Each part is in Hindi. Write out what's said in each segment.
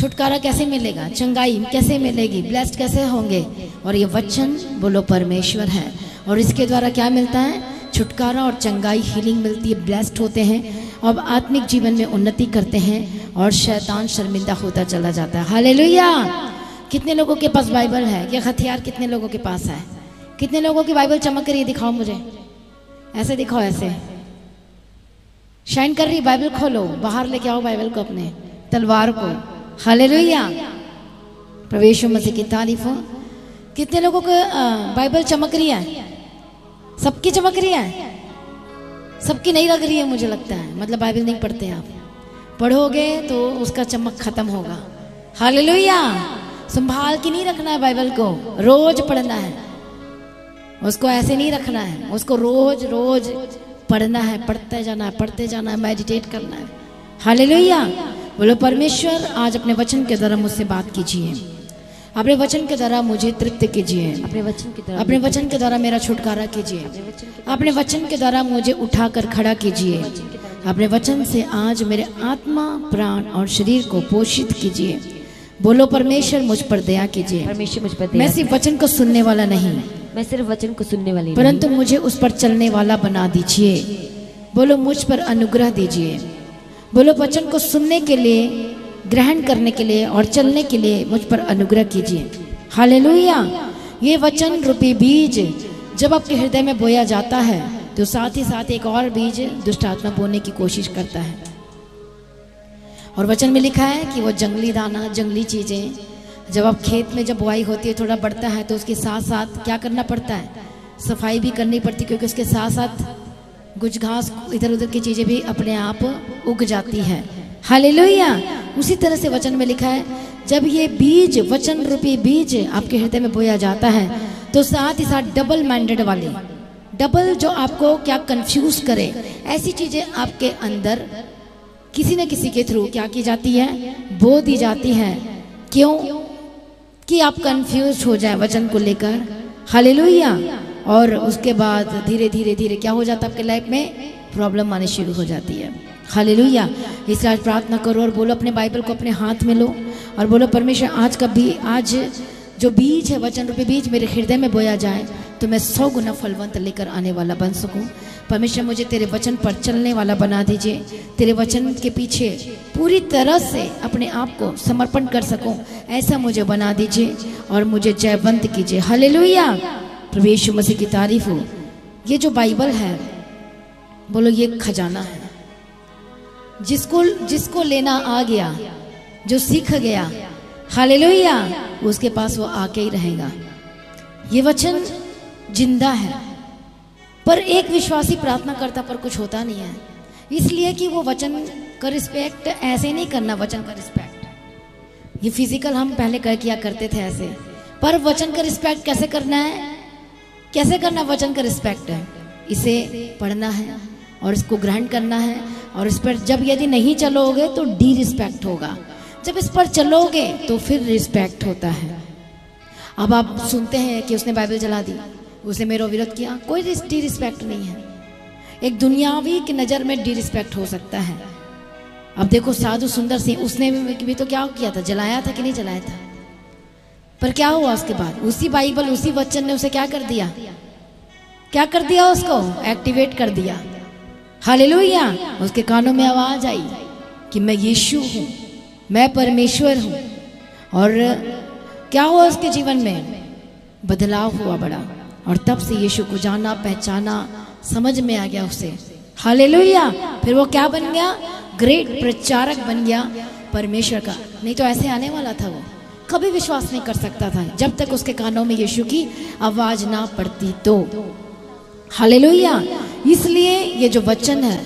छुटकारा कैसे मिलेगा, चंगाई कैसे मिलेगी, ब्लेस्ड कैसे होंगे। और ये वचन बोलो परमेश्वर है, और इसके द्वारा क्या मिलता है, छुटकारा और चंगाई, हीलिंग मिलती है, ब्लेस्ड होते हैं और आत्मिक जीवन में उन्नति करते हैं और शैतान शर्मिंदा होता चला जाता है। हालेलुया। कितने लोगों के पास बाइबल है, ये हथियार कितने लोगों के पास है, कितने लोगों की बाइबल चमक रही है, दिखाओ मुझे, ऐसे दिखाओ, ऐसे शाइन कर रही। बाइबल खोलो, बाहर लेके आओ बाइबल को, अपने तलवार को। हालेलुया, प्रभु मसीह की तारीफ हो। कितने लोगों को बाइबल चमक रही है, सबकी चमक रही है, सबकी नहीं लग रही है मुझे लगता है, मतलब बाइबल नहीं पढ़ते आप, पढ़ोगे तो उसका चमक खत्म होगा। हालेलुया। संभाल के नहीं रखना है बाइबल को, रोज पढ़ना है उसको, ऐसे नहीं रखना है उसको, रोज रोज पढ़ना है, पढ़ते जाना है, पढ़ते जाना है, मेडिटेट करना है। हालेलुया। बोलो परमेश्वर आज अपने वचन के द्वारा मुझसे बात कीजिए, अपने वचन के द्वारा मुझे तृप्त कीजिए, अपने वचन के द्वारा मेरा छुटकारा कीजिए, अपने वचन के द्वारा मुझे उठाकर खड़ा कीजिए, अपने वचन से आज मेरे आत्मा, प्राण और शरीर को पोषित कीजिए। बोलो परमेश्वर मुझ पर दया कीजिए, परमेश्वर मुझ पर दया। मैं सिर्फ वचन को सुनने वाला नहीं, मैं सिर्फ वचन को सुनने वाली परंतु मुझे उस पर चलने वाला बना दीजिए। बोलो मुझ पर अनुग्रह दीजिए। बोलो वचन को सुनने के लिए, ग्रहण करने के लिए और चलने के लिए मुझ पर अनुग्रह कीजिए। हालेलुया। ये वचन रूपी बीज जब आपके हृदय में बोया जाता है तो साथ ही साथ एक और बीज दुष्ट आत्मा बोने की कोशिश करता है। और वचन में लिखा है कि वो जंगली दाना, जंगली चीजें जब आप खेत में जब बुआई होती है, थोड़ा बढ़ता है तो उसके साथ साथ क्या करना पड़ता है, सफाई भी करनी पड़ती, क्योंकि उसके साथ साथ कुछ घास इधर उधर की चीजें भी अपने आप उग जाती है। हालेलुया। उसी तरह से वचन में लिखा है जब ये बीज, वचन रूपी बीज आपके हृदय में बोया जाता है तो साथ ही साथ डबल माइंडेड वाले, डबल जो आपको क्या कंफ्यूज करे, ऐसी चीजें आपके अंदर किसी न किसी के थ्रू क्या की जाती है, बो दी जाती है। क्यों कि आप कंफ्यूज हो जाए वचन को लेकर। हालेलुया। और उसके बाद धीरे धीरे धीरे क्या हो जाता है, आपके लाइफ में प्रॉब्लम आने शुरू हो जाती है। हालेलुया। इसलिए आज प्रार्थना करो और बोलो, अपने बाइबल को अपने हाथ में लो और बोलो परमेश्वर आज जो बीज है, वचन रूपी बीज मेरे हृदय में बोया जाए तो मैं 100 गुना फलवंत लेकर आने वाला बन सकूं। परमेश्वर मुझे तेरे वचन पर चलने वाला बना दीजिए, तेरे वचन के पीछे पूरी तरह से अपने आप को समर्पण कर सकूं, ऐसा मुझे बना दीजिए और मुझे जयवंत कीजिए। हालेलुया। प्रभु यीशु मसीह की तारीफ हो। ये जो बाइबल है, बोलो ये खजाना है, जिसको लेना आ गया, जो सीख गया, हालेलुया, उसके पास वो आके ही रहेगा। ये वचन जिंदा है, पर एक विश्वासी प्रार्थना करता पर कुछ होता नहीं है, इसलिए कि वो वचन का रिस्पेक्ट ऐसे नहीं करना। वचन का रिस्पेक्ट ये फिजिकल हम पहले किया करते थे ऐसे, पर वचन का रिस्पेक्ट कैसे करना है, कैसे करना वचन का रिस्पेक्ट है, इसे पढ़ना है और इसको ग्रहण करना है, और इस पर जब यदि नहीं चलोगे तो डी रिस्पेक्ट होगा, जब इस पर चलोगे तो फिर रिस्पेक्ट होता है। अब आप सुनते हैं कि उसने बाइबल जला दी, उसने मेरा विरोध किया, कोई डी रिस्पेक्ट नहीं है। एक दुनियावी की नज़र में डी रिस्पेक्ट हो सकता है। अब देखो साधु सुंदर सिंह, उसने भी तो क्या किया था, जलाया था कि नहीं जलाया था, पर क्या हुआ उसके बाद, उसी बाइबल उसी वचन ने उसे क्या कर दिया, क्या कर दिया, उसको एक्टिवेट कर दिया। हालेलुया। उसके कानों में आवाज आई कि मैं यीशु हूँ, मैं परमेश्वर हूँ, और क्या हुआ उसके जीवन में, बदलाव हुआ बड़ा, और तब से यीशु को जाना, पहचाना, समझ में आ गया उसे। हालेलुया। फिर वो क्या बन गया, ग्रेट प्रचारक बन गया परमेश्वर का। नहीं तो ऐसे आने वाला था, वो कभी विश्वास नहीं कर सकता था जब तक उसके कानों में यीशु की आवाज ना पड़ती तो। हालेलुया। इसलिए ये जो वचन है,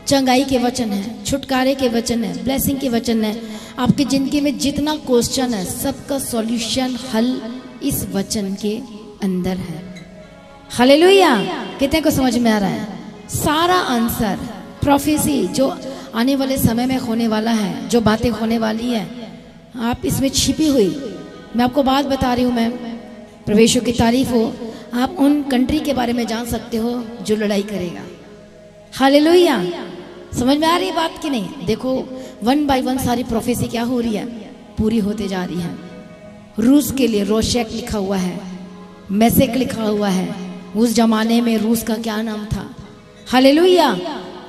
चंगाई के वचन है, छुटकारे के वचन है, ब्लेसिंग के वचन है, आपकी जिंदगी में जितना क्वेश्चन है सबका सॉल्यूशन, हल इस वचन के अंदर है। हालेलुया। कितने को समझ में आ रहा है, सारा आंसर, प्रोफेसी जो आने वाले समय में होने वाला है, जो बातें होने वाली है, आप इसमें छिपी हुई, मैं आपको बात बता रही हूँ, मैं प्रभु यीशु की तारीफ हो, आप उन कंट्री के बारे में जान सकते हो जो लड़ाई करेगा। हालेलुया। समझ में आ रही बात कि नहीं? देखो 1 बाय 1 सारी प्रोफेसी क्या हो रही है, पूरी होते जा रही है। रूस के लिए रोशेक लिखा हुआ है, मेसेक लिखा हुआ है। उस जमाने में रूस का क्या नाम था? हालेलुया।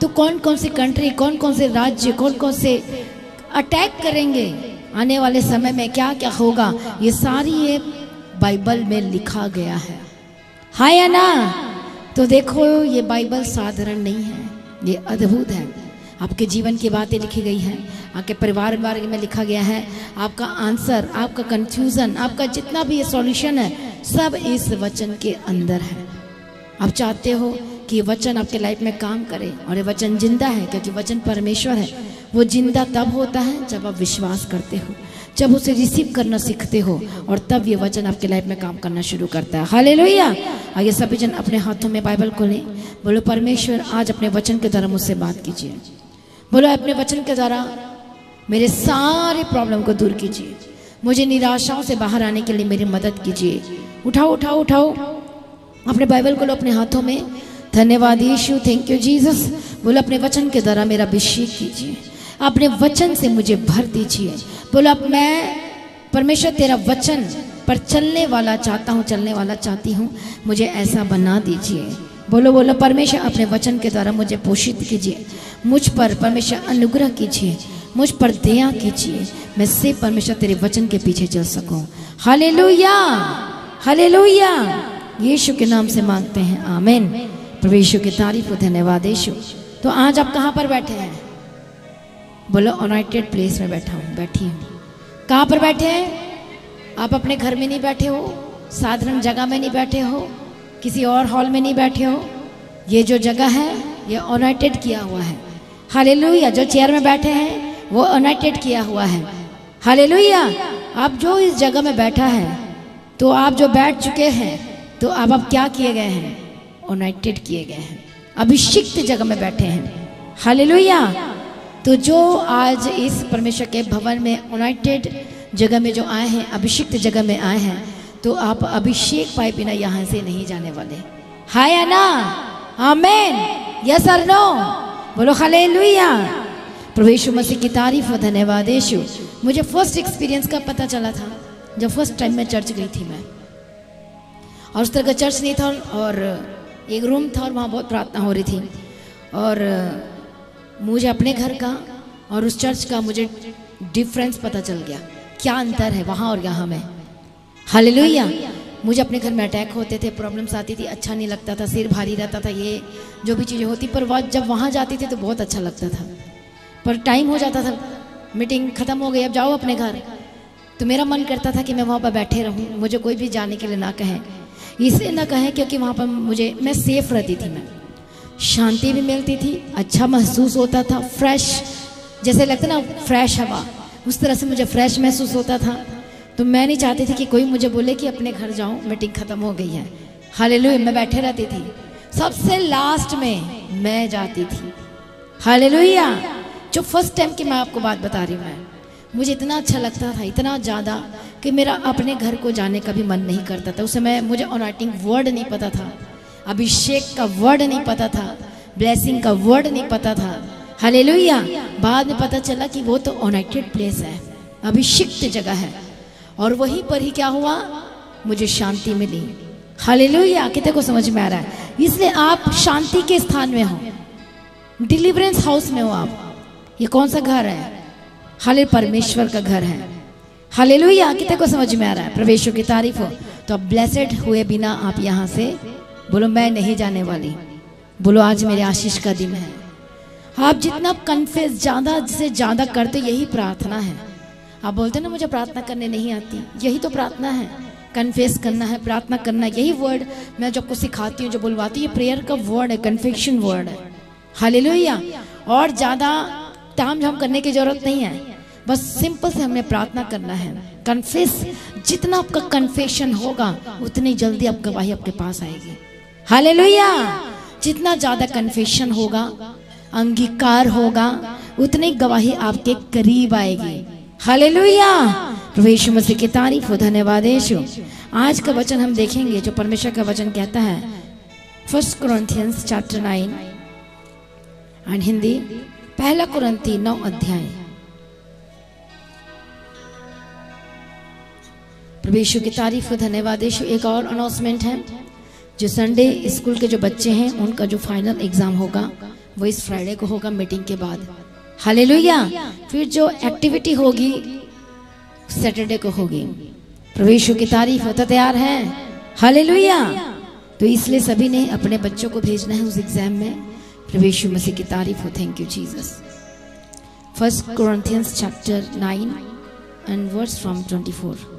तो कौन कौन से कंट्री, कौन कौन से राज्य, कौन कौन से अटैक करेंगे आने वाले समय में, क्या क्या होगा, ये सारी ये बाइबल में लिखा गया है। हाँ या ना? तो देखो ये बाइबल साधारण नहीं है, ये अद्भुत है। आपके जीवन की बातें लिखी गई हैं, आपके परिवार के बारे में लिखा गया है। आपका आंसर, आपका कंफ्यूजन, आपका जितना भी ये सॉल्यूशन है, सब इस वचन के अंदर है। आप चाहते हो कि ये वचन आपके लाइफ में काम करे, और ये वचन जिंदा है, क्योंकि वचन परमेश्वर है। वो जिंदा तब होता है जब आप विश्वास करते हो, जब उसे रिसीव करना सीखते हो, और तब ये वचन आपके लाइफ में काम करना शुरू करता है। हालेलुया। आइए सभी जन अपने हाथों में बाइबल खोलें। बोलो परमेश्वर आज अपने वचन के द्वारा मुझसे बात कीजिए। बोलो अपने वचन के द्वारा मेरे सारे प्रॉब्लम को दूर कीजिए। मुझे निराशाओं से बाहर आने के लिए मेरी मदद कीजिए। उठाओ उठाओ उठाओ अपने बाइबल को लो अपने हाथों में। धन्यवाद यीशु, थैंक यू जीसस। बोलो अपने वचन के द्वारा मेरा अभिषेक कीजिए, अपने वचन से मुझे भर दीजिए। बोलो अब मैं परमेश्वर तेरा वचन पर चलने वाला चाहता हूँ, चलने वाला चाहती हूँ, मुझे ऐसा बना दीजिए। बोलो बोलो परमेश्वर अपने वचन के द्वारा मुझे पोषित कीजिए। मुझ पर परमेश्वर अनुग्रह कीजिए, मुझ पर दया कीजिए, मैं से परमेश्वर तेरे वचन के पीछे चल सकूं। Hallelujah hallelujah. यीशु के नाम से मांगते हैं, आमीन। प्रभु यीशु की तारीफ हो, धन्यवाद यीशु। तो आज आप कहाँ पर बैठे हैं? बोलो अनॉइंटेड प्लेस में बैठा हूँ, बैठी हूँ। कहाँ पर बैठे हैं? आप अपने घर में नहीं बैठे हो, साधारण जगह में नहीं बैठे हो, किसी और हॉल में नहीं बैठे हो। ये जो जगह है ये अनॉइंटेड किया हुआ है। हालेलुया। जो चेयर में बैठे हैं वो अनॉइंटेड किया हुआ है। हालेलुया। आप जो इस जगह में बैठा है, तो आप जो बैठ चुके हैं, तो अब क्या किए गए हैं? अनॉइंटेड किए गए हैं, अभिषिक्त जगह में बैठे हैं। हालेलुया। तो जो आज इस परमेश्वर के भवन में अनॉइंटेड जगह में जो आए हैं, अभिषिक्त जगह में आए हैं, तो आप अभिषेक पाए बिना यहाँ से नहीं जाने वाले। हाय या ना? आमीन। यस और नो? बोलो हालेलुया। प्रभु यीशु मसीह की तारीफ हो, धन्यवाद यीशु। मुझे फर्स्ट एक्सपीरियंस का पता चला था जब फर्स्ट टाइम मैं चर्च गई थी मैं, और उस तरह का चर्च नहीं था, और एक रूम था और वहाँ बहुत प्रार्थना हो रही थी, और मुझे अपने घर का और उस चर्च का मुझे डिफरेंस पता चल गया, क्या अंतर है वहाँ और यहाँ में। हालेलुया। मुझे अपने घर में अटैक होते थे, प्रॉब्लम्स आती थी, अच्छा नहीं लगता था, सिर भारी रहता था, ये जो भी चीज़ें होती, पर जब वहाँ जाती थी तो बहुत अच्छा लगता था। पर टाइम हो जाता था, मीटिंग ख़त्म हो गई, अब जाओ अपने घर, तो मेरा मन करता था कि मैं वहाँ पर बैठे रहूँ, मुझे कोई भी जाने के लिए ना कहे, इसलिए ना कहे क्योंकि वहाँ पर मैं सेफ रहती थी, मैं शांति भी मिलती थी, अच्छा महसूस होता था, फ्रेश, जैसे लगता ना फ्रेश हवा, उस तरह से मुझे फ्रेश महसूस होता था। तो मैं नहीं चाहती थी कि कोई मुझे बोले कि अपने घर जाओ, मीटिंग ख़त्म हो गई है। हालेलुया। मैं बैठे रहती थी, सबसे लास्ट में मैं जाती थी। हालेलुया। जो फर्स्ट टाइम की मैं आपको बात बता रही हूँ, मुझे इतना अच्छा लगता था, इतना ज़्यादा, कि मेरा अपने घर को जाने का भी मन नहीं करता था। उस समय मुझे अनॉइंटिंग वर्ड नहीं पता था, अभिषेक का वर्ड नहीं पता था, ब्लेसिंग का वर्ड नहीं पता था। हालेलुया। बाद में पता चला कि वो तो अनॉइंटेड प्लेस है, अभिषिक्त जगह है, और वहीं पर ही क्या हुआ, मुझे शांति मिली। हालेलुया। कितने को समझ में आ रहा है? इसलिए आप शांति के स्थान में हो, डिलीवरेंस हाउस में हो आप। ये कौन सा घर है? हाले परमेश्वर का घर है। हालेलुया। कितने को समझ में आ रहा है? प्रभु की तारीफ हो। तो आप ब्लेसेड हुए बिना आप यहाँ से, बोलो मैं नहीं जाने वाली। बोलो आज मेरे आशीष का दिन है। आप जितना कन्फेस ज़्यादा से ज़्यादा करते, यही प्रार्थना है। आप बोलते ना मुझे प्रार्थना करने नहीं आती, यही तो प्रार्थना है, कन्फेस करना है, प्रार्थना करना है। यही वर्ड मैं जो आपको सिखाती हूँ, जो बुलवाती हूँ, ये प्रेयर का वर्ड है, कन्फेक्शन वर्ड है। हालेलुया। और ज़्यादा ताम झाम करने की जरूरत नहीं है, बस सिंपल से हमें प्रार्थना करना है। कन्फेस, जितना आपका कन्फेशन होगा उतनी जल्दी आप गवाही आपके पास आएगी। हालेलुया। जितना ज़्यादा कन्फेशन होगा, अंगीकार होगा, उतनी गवाही आपके करीब आएगी। हालेलुया। प्रभु यीशु मसीह की तारीफ हो, धन्यवाद यीशु। आज का वचन हम देखेंगे, जो परमेश्वर का वचन कहता है, 1 Corinthians chapter 9 और हिंदी 1 कुरिन्ती 9 अध्याय। प्रभु यीशु की तारीफ हो, धन्यवाद यीशु। एक और अनाउंसमेंट है, जो संडे स्कूल के जो बच्चे हैं उनका जो फाइनल एग्जाम होगा वो इस फ्राइडे को होगा मीटिंग के बाद। हालेलुया। फिर जो एक्टिविटी होगी सैटरडे को होगी। प्रभु यीशु की तारीफ हो। तो तैयार हैं? हालेलुया। तो इसलिए सभी ने अपने बच्चों को भेजना है उस एग्जाम में। प्रभु यीशु मसीह की तारीफ हो। Thank you Jesus. 1 Corinthians chapter 9 and verse from 24।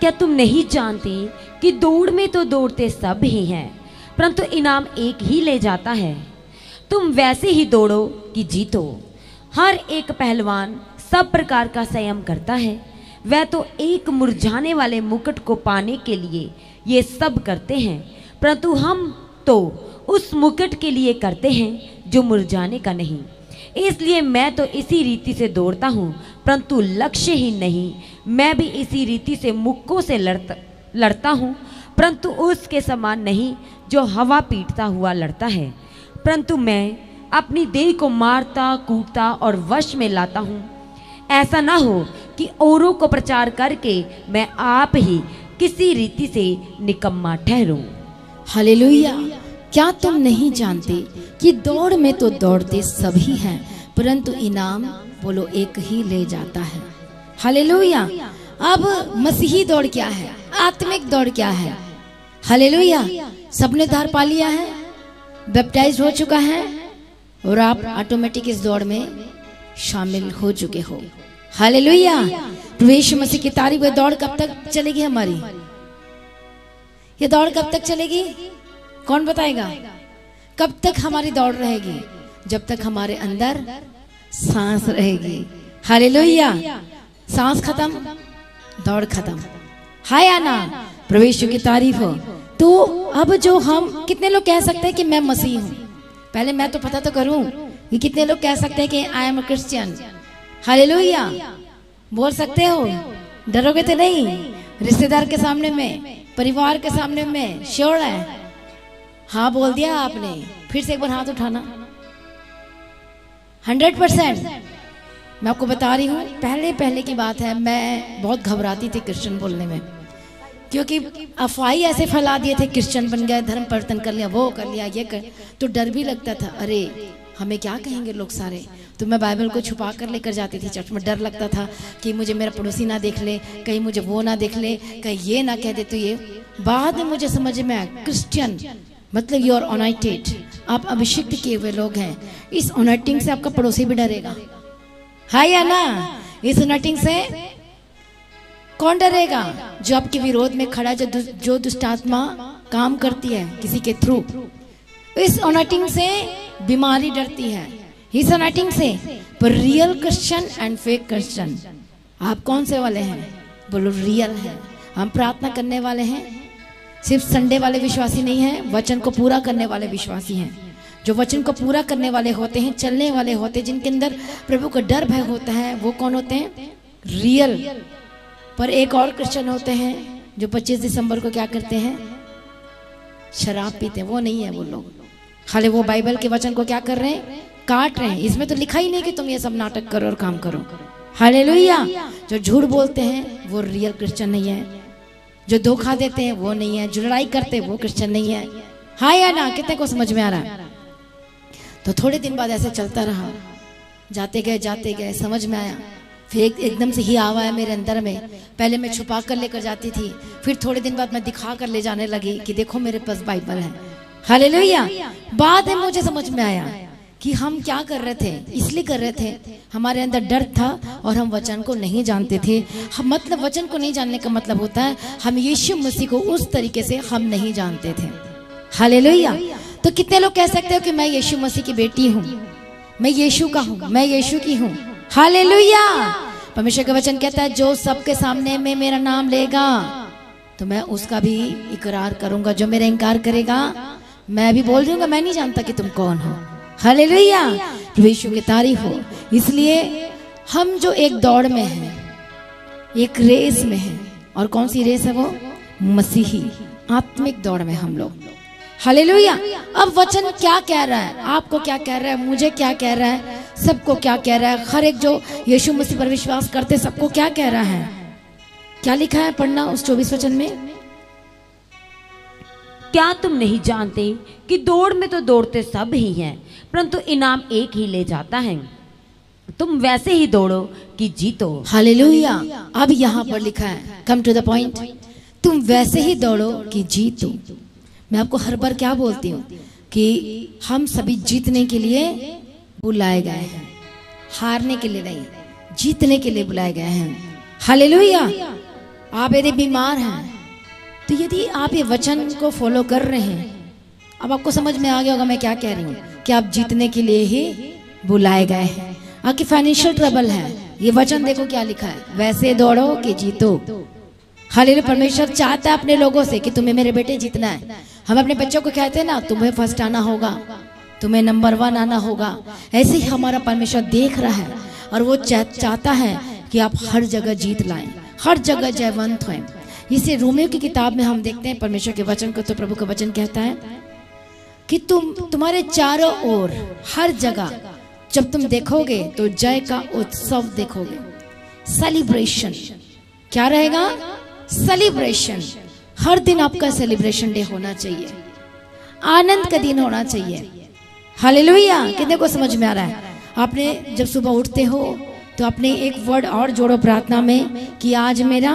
क्या तुम नहीं जानते कि दौड़ में तो दौड़ते सब ही हैं, परंतु इनाम एक ही ले जाता है। तुम वैसे ही दौड़ो कि जीतो। हर एक पहलवान सब प्रकार का संयम करता है। वह तो एक मुरझाने वाले मुकुट को पाने के लिए ये सब करते हैं, परंतु हम तो उस मुकुट के लिए करते हैं जो मुरझाने का नहीं। इसलिए मैं तो इसी रीति से दौड़ता हूँ, परंतु लक्ष्य ही नहीं। मैं भी इसी रीति से मुक्कों से लड़ता हूँ, परंतु उसके समान नहीं जो हवा पीटता हुआ लड़ता है, परंतु मैं अपनी देह को मारता कूटता और वश में लाता हूँ। ऐसा ना हो कि औरों को प्रचार करके मैं आप ही किसी रीति से निकम्मा ठहरूं। हालेलुया। क्या तुम नहीं जानते कि दौड़ में तो दौड़ते सभी हैं, परंतु इनाम बोलो एक ही ले जाता है। हालेलुया। अब मसीही दौड़ क्या है? आत्मिक दौड़ क्या है? हालेलुया। सबने धार पा लिया है, बैप्टाइज हो चुका है और आप ऑटोमेटिक इस दौड़ में शामिल हो चुके हो। हालेलुया। प्रभु यीशु मसीह की तारीफ है। दौड़ कब तक चलेगी हमारी? ये दौड़ कब तक चलेगी? कौन बताएगा? कब तक हमारी दौड़ रहेगी? जब तक हमारे अंदर सांस रहेगी। हालेलुया। सांस खत्म, दौड़ खत्म। हाय आना। प्रभु यीशु की तारीफ हो। तो अब जो हम कितने लोग कह सकते हैं कि मैं मसीह हूँ? पहले मैं तो पता तो करूं कि कितने लोग कह सकते हैं कि I am a Christian. Hallelujah. बोल सकते हो? डरोगे तो नहीं? रिश्तेदार के सामने में, परिवार के सामने में श्योर है? हाँ बोल दिया आपने। फिर से एक बार हाथ उठाना। 100%। मैं आपको बता रही हूँ, पहले की बात है, मैं बहुत घबराती थी क्रिश्चियन बोलने में, क्योंकि अफवाही ऐसे फैला दिए थे, क्रिश्चियन बन गए, धर्म परिवर्तन कर लिया, वो कर लिया, ये कर, तो डर भी लगता था, अरे हमें क्या कहेंगे लोग सारे। तो मैं बाइबल को छुपा कर लेकर जाती थी चर्च में। डर लगता था कि मुझे मेरा पड़ोसी ना देख ले, कहीं मुझे वो ना देख ले, कहीं ये ना कह दे तो ये। बाद में मुझे समझ में आया, क्रिश्चियन मतलब यू आर अनॉइंटेड, आप अभिषिक्त किए हुए लोग हैं। इस अनॉइंटिंग से आपका पड़ोसी भी डरेगा। हाय या ना? इस अनॉइंटिंग से कौन डरेगा? जो आपके विरोध में खड़ा, जो दुष्ट आत्मा काम करती है किसी के थ्रू। इस अनॉइंटिंग से बीमारी डरती है, इस अनॉइंटिंग से। पर real Christian and fake Christian, आप कौन से वाले हैं? बोलो रियल है। हम प्रार्थना करने वाले हैं, सिर्फ संडे वाले विश्वासी नहीं हैं, वचन को पूरा करने वाले विश्वासी हैं। जो वचन को पूरा करने वाले होते हैं, चलने वाले होते हैं, जिनके अंदर प्रभु का डर भय होता है, वो कौन होते हैं? रियल। पर एक और क्रिश्चियन होते हैं जो 25 दिसंबर को क्या करते हैं? शराब पीते हैं। वो नहीं है वो लोग। खाली वो बाइबल के वचन को क्या कर रहे हैं? काट रहे हैं। इसमें तो लिखा ही नहीं कि तुम ये सब नाटक करो और काम करो। हालेलुया। जो झूठ बोलते हैं वो रियल क्रिश्चियन नहीं है। जो धोखा देते हैं वो नहीं है। जो लड़ाई करते हैं वो क्रिश्चियन नहीं है। हाँ या ना? कितने को समझ में आ रहा है? तो थोड़े दिन बाद ऐसे चलता रहा, जाते गए समझ में आया। फिर एकदम से ही आवा है मेरे अंदर में। पहले मैं छुपा कर लेकर जाती थी, फिर थोड़े दिन बाद मैं दिखा कर ले जाने लगी कि देखो मेरे पास बाइबल है। हालेलुया। बाद में मुझे समझ में आया कि हम क्या कर रहे थे। इसलिए कर रहे थे, हमारे अंदर डर था और हम वचन को नहीं जानते थे। हम मतलब वचन को नहीं जानने का मतलब होता है हम यीशु मसीह को उस तरीके से हम नहीं जानते थे। हालेलुया। तो कितने लोग कह सकते हो कि मैं यीशु मसीह की बेटी हूँ, मैं यीशु का हूँ, मैं यीशु की हूँ। हालेलुया। परमेश्वर का वचन कहता है जो सबके सामने में मेरा नाम लेगा तो मैं उसका भी इकरार करूंगा। जो मेरा इनकार करेगा मैं भी बोल दूंगा मैं नहीं जानता कि तुम कौन हो। हालेलुया। यीशु की तारीफ हो। इसलिए हम जो एक दौड़ में हैं, एक रेस में हैं, और कौन सी रेस है वो? मसीही आत्मिक दौड़ में हम लोग। हालेलुया। अब वचन क्या कह रहा है, आपको क्या कह रहा है, मुझे क्या कह रहा है, सबको क्या कह रहा है, हर एक जो यीशु मसीह पर विश्वास करते सबको क्या कह रहा है, क्या लिखा है पढ़ना उस 24 वचन में। क्या तुम नहीं जानते कि दौड़ में तो दौड़ते सब ही हैं, परंतु इनाम एक ही ले जाता है। तुम वैसे ही दौड़ो कि जीतो। हालेलुया। अब यहाँ पर लिखा है, कम टू द पॉइंट, तुम वैसे ही दौड़ो कि जीतो। मैं आपको हर बार क्या बोलती हूँ कि हम सभी जीतने के लिए बुलाए गए हैं, हारने के लिए नहीं, जीतने के लिए बुलाए गए हैं। हालेलुया। आप यदि बीमार हैं तो यदि आप ये वचन को फॉलो कर रहे हैं, अब आपको समझ में आ गया होगा मैं क्या कह रही हूँ, कि आप जीतने के लिए ही बुलाए गए हैं। आपकी फाइनेंशियल ट्रबल है, ये वचन देखो क्या लिखा है, वैसे दौड़ो कि जीतो। हालेलुया। परमेश्वर चाहता है अपने लोगों से कि तुम्हें मेरे बेटे जीतना है। हम अपने बच्चों को कहते हैं ना, तुम्हें फर्स्ट आना होगा, तुम्हें नंबर 1 आना होगा। ऐसे ही हमारा परमेश्वर देख रहा है और वो चाहता है कि आप हर जगह जीत लाएं, हर जगह जयवंत हों। इसे रोमियो की किताब में हम देखते हैं परमेश्वर के वचन को, तो प्रभु का वचन कहता है कि तुम्हारे चारों ओर हर जगह जब तुम देखोगे तो जय का उत्सव देखोगे। सेलिब्रेशन क्या रहेगा, सेलिब्रेशन। हर दिन आपका सेलिब्रेशन डे होना चाहिए, आनंद का दिन होना चाहिए। हालेलुया। कितने को समझ में आ रहा है। आपने जब सुबह उठते हो तो अपने एक वर्ड और जोड़ो प्रार्थना में कि आज मेरा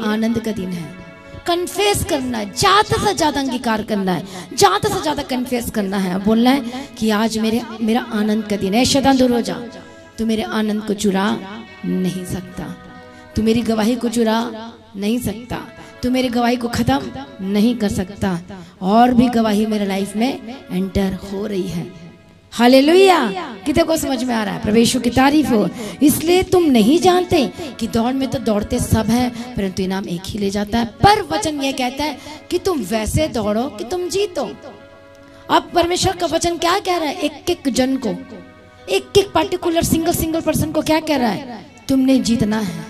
आनंद का दिन है। कन्फेस करना है, ज्यादा से ज्यादा अंगीकार करना है, ज्यादा से ज्यादा कन्फेस करना है, बोलना है कि आज मेरा आनंद का दिन है। शैतान दूर हो जा, तू मेरे आनंद को चुरा नहीं सकता, तू मेरी गवाही को चुरा नहीं सकता, तू मेरी गवाही को खत्म नहीं कर सकता। और भी गवाही मेरे लाइफ में एंटर हो रही है। हालेलुया। कितने को समझ में आ रहा है। प्रभु यीशु की तारीफ हो। इसलिए तुम नहीं जानते कि दौड़ में तो दौड़ते सब हैं, परंतु इनाम एक ही ले जाता है। पर वचन ये कहता है कि तुम वैसे दौड़ो कि तुम जीतो। अब परमेश्वर का वचन क्या कह रहा है, एक एक जन को, एक एक पार्टिकुलर सिंगल पर्सन को क्या कह रहा है, तुमने जीतना है।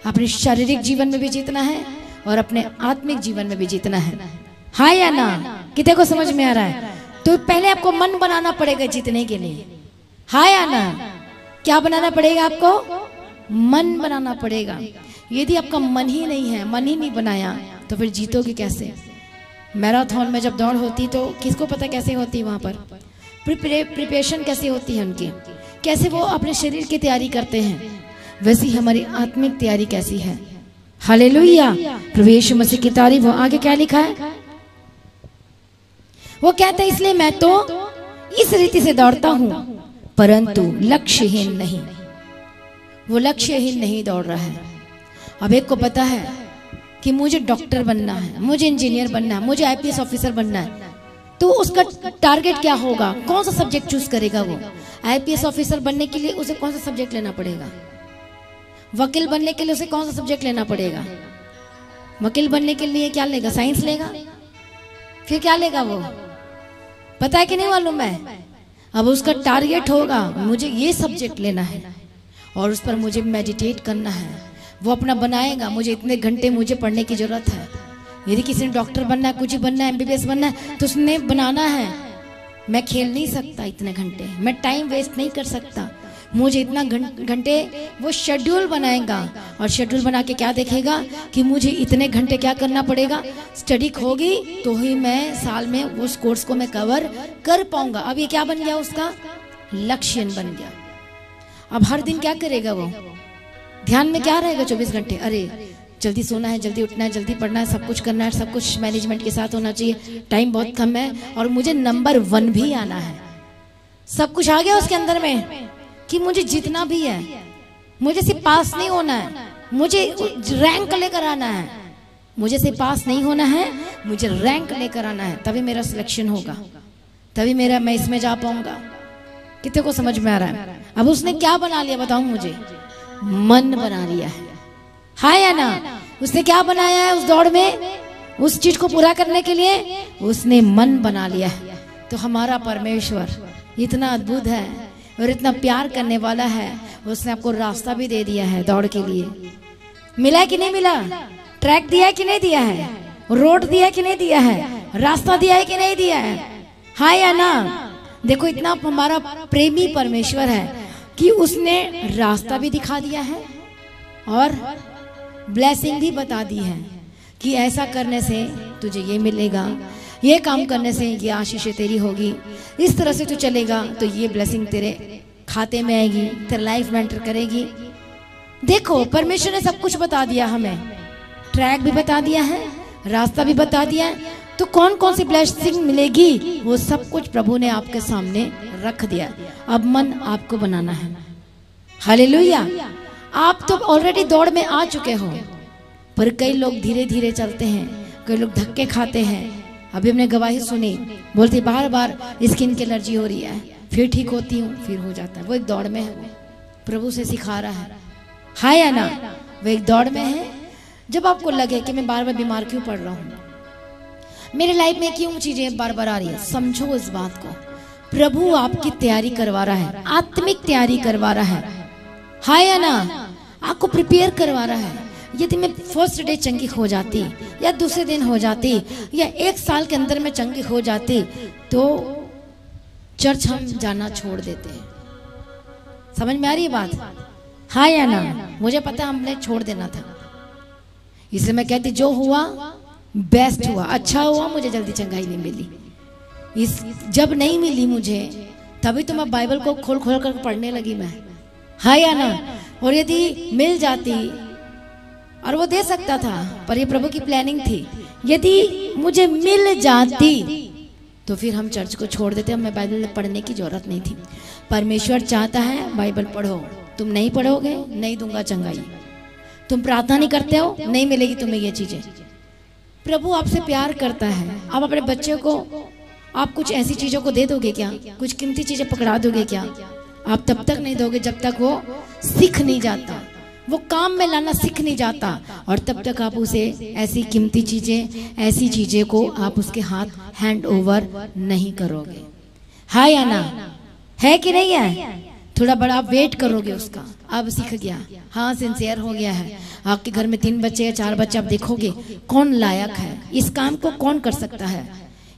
अपने शारीरिक जीवन में भी जीतना है और अपने आत्मिक जीवन में भी जीतना है। हाँ या ना। कितने को समझ में आ रहा है। तो पहले आपको मन बनाना पड़ेगा जीतने के लिए। हाँ या ना। क्या बनाना पड़ेगा आपको, मन बनाना पड़ेगा। यदि आपका मन ही नहीं है, मन ही नहीं बनाया, तो फिर जीतोगे कैसे। मैराथन में जब दौड़ होती तो किसको पता कैसे होती है, वहां पर प्रिपरेशन कैसे होती है उनकी, कैसे वो अपने शरीर की तैयारी करते हैं, वैसी हमारी आत्मिक तैयारी कैसी है। हालेलुया। प्रभु यीशु मसीह की तारीफ हो। आगे क्या लिखा है, वो कहता है इसलिए मैं तो इस रीति से दौड़ता हूं, परंतु लक्ष्यहीन नहीं। वो लक्ष्यहीन नहीं दौड़ रहा है। अब एक को पता है कि मुझे डॉक्टर बनना है, मुझे इंजीनियर बनना है, मुझे आईपीएस ऑफिसर बनना है, तो उसका टारगेट क्या होगा, कौन सा सब्जेक्ट चूज करेगा। वो आईपीएस ऑफिसर बनने के लिए उसे कौन सा सब्जेक्ट लेना पड़ेगा, वकील बनने के लिए उसे कौन सा सब्जेक्ट लेना पड़ेगा। वकील बनने के लिए क्या लेगा, साइंस लेगा, फिर क्या लेगा वो, पता है कि नहीं मालूम है। अब उसका टारगेट होगा मुझे ये सब्जेक्ट लेना है और उस पर मुझे मेडिटेट करना है। वो अपना बनाएगा, मुझे इतने घंटे मुझे पढ़ने की जरूरत है। यदि किसी ने डॉक्टर बनना है, कुछ ही बनना है, एमबीबीएस बनना है, तो उसने बनाना है। मैं खेल नहीं सकता इतने घंटे, मैं टाइम वेस्ट नहीं कर सकता, मुझे इतना घंटे। वो शेड्यूल बनाएगा और शेड्यूल बना के क्या देखेगा कि मुझे इतने घंटे क्या करना पड़ेगा, स्टडी होगी तो ही मैं साल में उस कोर्स को मैं कवर कर पाऊंगा। अब ये क्या बन गया, उसका लक्ष्य बन गया। अब हर दिन क्या करेगा वो, ध्यान में क्या रहेगा 24 घंटे, अरे जल्दी सोना है, जल्दी उठना है, जल्दी पढ़ना है, सब कुछ करना है, सब कुछ मैनेजमेंट के साथ होना चाहिए, टाइम बहुत कम है और मुझे नंबर 1 भी आना है। सब कुछ आ गया उसके अंदर में कि मुझे जीतना भी है, मुझे सिर्फ पास नहीं होना है, मुझे रैंक लेकर आना है, मुझे सिर्फ पास नहीं होना है, मुझे रैंक लेकर आना है, तभी मेरा सिलेक्शन होगा, तभी मैं इसमें जा पाऊंगा। कितने को समझ में आ रहा है। अब उसने क्या बना लिया बताऊं मुझे, मन बना लिया है। हाँ या ना। उसने क्या बनाया है उस दौड़ में, उस चीज को पूरा करने के लिए उसने मन बना लिया है। तो हमारा परमेश्वर इतना अद्भुत है और इतना प्यार करने वाला है, उसने आपको रास्ता भी दे दिया है दौड़ के लिए। मिला कि नहीं मिला, ट्रैक दिया कि नहीं दिया है, रोड दिया कि नहीं दिया है, रास्ता दिया है कि नहीं दिया है? हाँ या ना? देखो इतना हमारा प्रेमी परमेश्वर है कि उसने रास्ता भी दिखा दिया है और ब्लेसिंग भी बता दी है कि ऐसा करने से तुझे ये मिलेगा, ये काम करने से ये आशीष तेरी होगी, इस तरह से तू चलेगा तो ये ब्लेसिंग तेरे खाते में आएगी, तेरा लाइफ में एंटर करेगी। देखो परमेश्वर ने सब कुछ बता दिया, हमें ट्रैक भी बता दिया है, रास्ता भी बता दिया है, तो कौन कौन सी ब्लेसिंग मिलेगी वो सब कुछ प्रभु ने आपके सामने रख दिया। अब मन आपको बनाना है। हालेलुया। आप तो ऑलरेडी दौड़ में आ चुके हो, पर कई लोग धीरे धीरे चलते हैं, कई लोग धक्के खाते हैं। अभी हमने गवाही सुनी, बोलती बार बार स्किन की एलर्जी हो रही है, फिर ठीक होती हूँ, फिर हो जाता है। वो एक दौड़ में है, वो प्रभु से सिखा रहा है। हाँ या ना? वो एक दौड़ में है। जब आपको लगे कि मैं बार बार बीमार क्यों पड़ रहा हूँ, मेरे लाइफ में क्यों चीजें बार बार आ रही है, समझो इस बात को, प्रभु आपकी तैयारी करवा रहा है, आत्मिक तैयारी करवा रहा है। हाँ या ना? आपको प्रिपेयर करवा रहा है। यदि मैं फर्स्ट डे चंगी हो जाती या दूसरे दिन हो जाती या एक साल के अंदर में चंगी हो जाती तो चर्च हम जाना छोड़ देते हैं। समझ में आ रही है बात? हाँ या ना? मुझे पता हमने छोड़ देना था, इसलिए मैं कहती जो हुआ बेस्ट हुआ, अच्छा हुआ मुझे जल्दी चंगाई नहीं मिली। जब नहीं मिली मुझे तभी तो मैं बाइबल को खोल खोल कर पढ़ने लगी मैं। हाँ या ना? और यदि मिल जाती, और वो दे सकता था पर ये प्रभु की प्लानिंग थी, यदि मुझे मिल जाती तो फिर हम चर्च को छोड़ देते, हमें बाइबल पढ़ने की जरूरत नहीं थी। परमेश्वर चाहता है बाइबल पढ़ो, तुम नहीं पढ़ोगे नहीं दूंगा चंगाई। तुम प्रार्थना नहीं करते हो, नहीं मिलेगी तुम्हें ये चीजें। प्रभु आपसे प्यार करता है। आप अपने बच्चे को आप कुछ ऐसी चीजों को दे दोगे क्या? कुछ कीमती चीजें पकड़ा दोगे क्या? आप तब तक नहीं दोगे जब तक वो सीख नहीं जाता, वो काम में लाना सीख नहीं जाता, और तब तक आप उसे ऐसी कीमती चीजें, ऐसी चीजें को आप उसके हाथ हैंड ओवर नहीं करोगे। हाँ या ना? है कि नहीं है? थोड़ा बड़ा आप वेट करोगे उसका, अब सीख गया, हाँ सिंसियर हो गया है। आपके घर में 3 बच्चे या 4 बच्चे, आप देखोगे कौन लायक है, इस काम को कौन कर सकता है,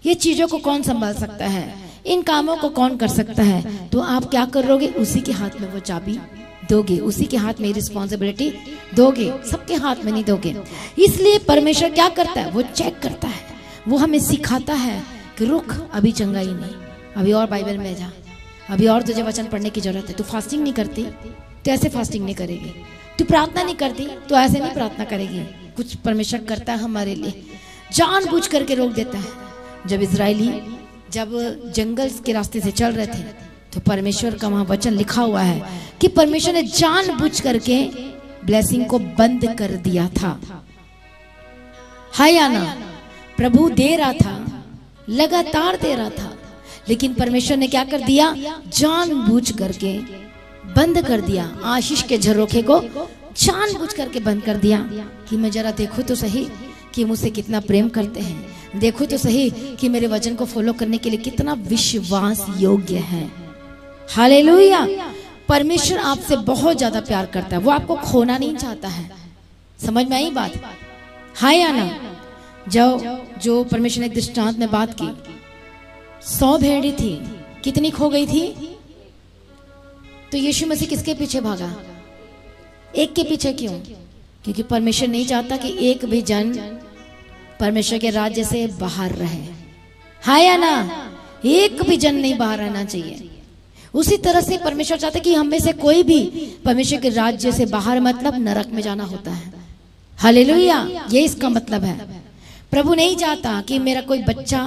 ये चीजों को कौन संभाल सकता है, इन कामों को कौन कर सकता है, तो आप क्या करोगे? उसी के हाथ में वो चाबी दोगे, उसी के हाथ में रिस्पॉन्सिबिलिटी दोगे, सबके हाथ में नहीं दोगे। इसलिए परमेश्वर क्या करता है? वो चेक करता है, वो हमें सिखाता है कि रुक, अभी चंगाई नहीं, अभी और बाइबल में जा, अभी और तुझे वचन पढ़ने की जरूरत है। तू फास्टिंग नहीं करती तो ऐसे फास्टिंग नहीं करेगी, तू प्रार्थना नहीं करती तो ऐसे नहीं प्रार्थना करेगी। कुछ परमेश्वर करता है हमारे लिए, जानबूझ करके रोक देता है। जब इजरायली जब जंगल के रास्ते से चल रहे थे तो परमेश्वर का वहां वचन लिखा हुआ है कि परमेश्वर ने जानबूझ करके ब्लेसिंग को बंद कर दिया था। हाँ या ना? प्रभु दे रहा था, लगातार दे रहा था, लेकिन परमेश्वर ने क्या कर दिया? जानबूझ करके बंद कर दिया। आशीष के झरोखे को जानबूझ करके बंद कर दिया कि मैं जरा देखूं तो सही कि मुझसे कितना प्रेम करते हैं, देखो तो सही कि मेरे वचन को फॉलो करने के लिए कितना विश्वास योग्य है। हालेलुया। परमेश्वर आपसे बहुत ज्यादा प्यार करता है, वो आपको खोना नहीं चाहता है। समझ में आई बात? हाँ या ना? जो परमेश्वर ने एक दृष्टांत में बात की, 100 भेड़ी थी, कितनी खो गई थी? तो यीशु मसीह किसके पीछे भागा? एक के पीछे। क्यों? क्योंकि परमेश्वर नहीं चाहता कि एक भी जन परमेश्वर के राज्य से बाहर रहे। हाँ या ना? एक भी जन नहीं बाहर रहना चाहिए। उसी तरह से परमेश्वर चाहता है कि हम में से कोई भी परमेश्वर के राज्य से बाहर, मतलब नरक में जाना होता है। हालेलुया। ये इसका मतलब है। प्रभु नहीं चाहता कि मेरा कोई बच्चा,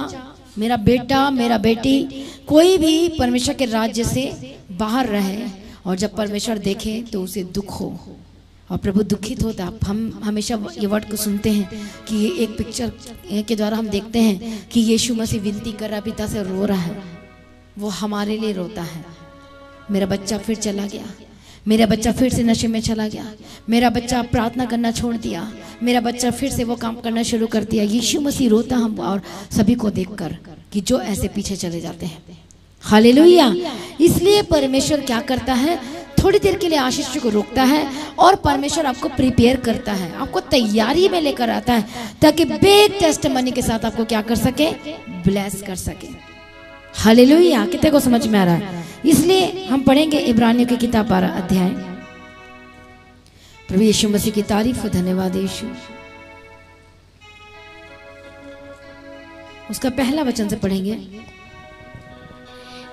मेरा बेटा, मेरा बेटी, कोई भी परमेश्वर के राज्य से बाहर रहे और जब परमेश्वर देखे तो उसे दुख हो, और प्रभु दुखित होता। हम हमेशा ये वर्ड को सुनते हैं कि ये एक पिक्चर के द्वारा हम देखते हैं कि यीशु मसीह विनती कर रहा, पिता से रो रहा है, वो हमारे लिए रोता है। मेरा बच्चा फिर चला गया, मेरा बच्चा फिर से नशे में चला गया, मेरा बच्चा प्रार्थना करना छोड़ दिया, मेरा बच्चा फिर से वो काम करना शुरू कर दिया। यीशु मसीह रोता हम और सभी को देखकर कि जो ऐसे पीछे चले जाते हैं। हालेलुया। इसलिए परमेश्वर क्या करता है? थोड़ी देर के लिए आशीष को रोकता है और परमेश्वर आपको प्रिपेयर करता है, आपको तैयारी में लेकर आता है ताकि बिग टेस्टिमनी के साथ आपको क्या कर सके, ब्लेस कर सके। हालेलुया। कितने को समझ में आ रहा है? इसलिए हम पढ़ेंगे इब्रानियों की किताब 12 अध्याय। प्रभु यीशु मसीह की तारीफ हो, धन्यवाद यीशु। उसका पहला वचन से पढ़ेंगे।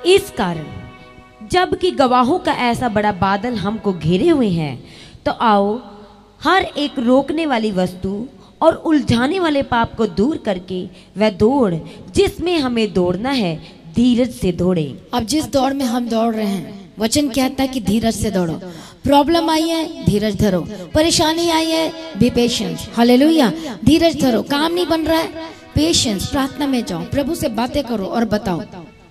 इस कारण जबकि गवाहों का ऐसा बड़ा बादल हमको घेरे हुए हैं, तो आओ हर एक रोकने वाली वस्तु और उलझाने वाले पाप को दूर करके वह दौड़ जिसमें हमें दौड़ना है, धीरज से दौड़े। अब जिस दौड़ में हम दौड़ रहे हैं, वचन कहता है कि धीरज से दौड़ो। प्रॉब्लम आई है, धीरज धरो। परेशानी आई है, बी पेशेंस। हालेलुया। धीरज धरो। काम नहीं बन रहा है, पेशेंस। प्रार्थना में जाओ, प्रभु से बातें करो और बताओ।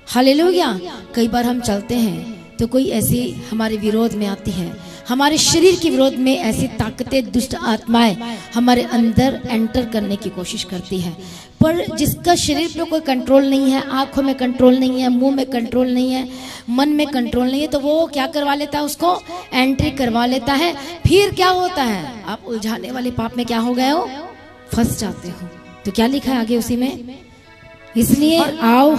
हालेलुया। कई बार हम चलते हैं तो कोई ऐसी हमारे विरोध में आती है, हमारे शरीर के विरोध में ऐसी ताकतें, दुष्ट आत्माएं हमारे अंदर एंटर करने की कोशिश करती है। पर जिसका शरीर पे कोई कंट्रोल नहीं है, आंखों में कंट्रोल नहीं है, मुंह में कंट्रोल नहीं है, मन में कंट्रोल नहीं है, तो वो क्या करवा लेता है, उसको एंट्री करवा लेता है। फिर क्या होता है, आप उलझाने वाले पाप में क्या हो गए हो, फंस जाते हो। तो क्या लिखा है आगे उसी में, इसलिए आओ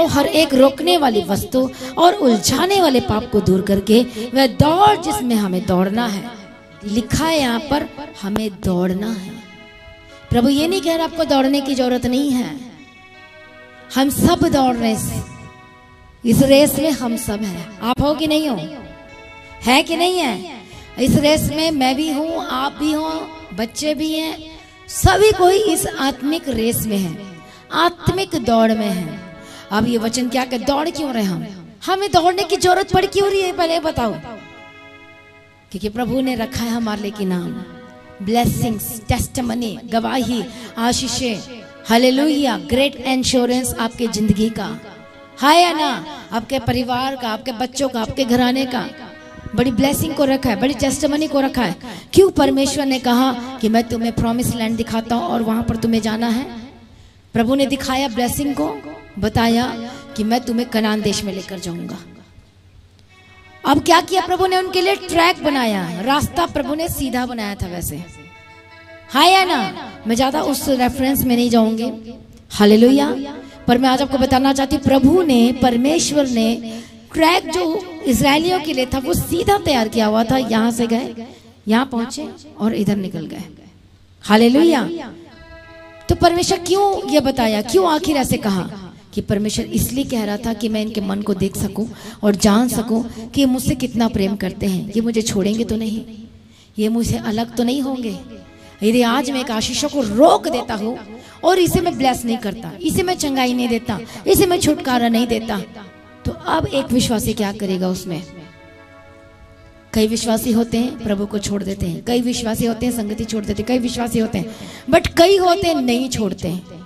हर एक रोकने वाली वस्तु और उलझाने वाले पाप को दूर करके वह दौड़ जिसमें हमें दौड़ना है। लिखा है यहाँ पर, हमें दौड़ना है। प्रभु ये नहीं कह रहा आपको दौड़ने की जरूरत नहीं है, हम सब दौड़ रहे हैं इस रेस में। हम सब हैं। आप हो कि नहीं हो, है कि नहीं है? इस रेस में मैं भी हूं, आप भी हो, बच्चे भी हैं, सभी कोई इस आत्मिक रेस में है, आत्मिक दौड़ में है। अब ये वचन क्या कहते, दौड़ क्यों रहे हम, हमें दौड़ने की जरूरत पड़ क्यों रही है, पहले बताओ। क्योंकि प्रभु ने रखा है हमारे लिए नाम, ब्लेसिंग्स, टेस्टिमनी, गवाही, आशीषें। हालेलुया। ग्रेट इंश्योरेंस आपके जिंदगी का है या ना, आपके परिवार का, आपके बच्चों का, आपके घराने का। बड़ी ब्लेसिंग को रखा है, बड़ी टेस्टिमनी को रखा है। क्यों? परमेश्वर ने कहा कि मैं तुम्हें प्रॉमिस लैंड दिखाता हूं और वहां पर तुम्हें जाना है। प्रभु ने दिखाया ब्लेसिंग को, बताया कि मैं तुम्हें कनान देश में लेकर जाऊंगा। अब क्या किया प्रभु ने, उनके लिए ट्रैक बनाया, रास्ता प्रभु ने सीधा बनाया था वैसे, हाँ या ना। मैं ज्यादा उस रेफरेंस में नहीं जाऊंगी। हालेलुया। पर मैं आज आपको बताना चाहती हूँ, प्रभु ने, परमेश्वर ने ट्रैक जो इजरायलियों के लिए था वो सीधा तैयार किया हुआ था। यहां से गए, यहां पहुंचे और इधर निकल गए। हालेलुया। तो परमेश्वर क्यों ये बताया, क्यों आखिर ऐसे कहा? कि परमेश्वर इसलिए कह रहा था कि मैं इनके मन को देख सकूं और जान सकूं कि ये मुझसे कितना प्रेम करते हैं। ये मुझे छोड़ेंगे तो नहीं, ये मुझसे अलग तो नहीं होंगे। यदि आज मैं एक आशीषों को रोक देता हूं और इसे मैं ब्लेस नहीं करता, इसे मैं चंगाई नहीं देता, इसे मैं छुटकारा नहीं देता, तो अब एक विश्वासी क्या करेगा उसमें? कई विश्वासी होते हैं प्रभु को छोड़ देते हैं, कई विश्वासी होते हैं संगति छोड़ देते हैं, कई विश्वासी होते हैं, बट कई होते हैं नहीं छोड़ते हैं।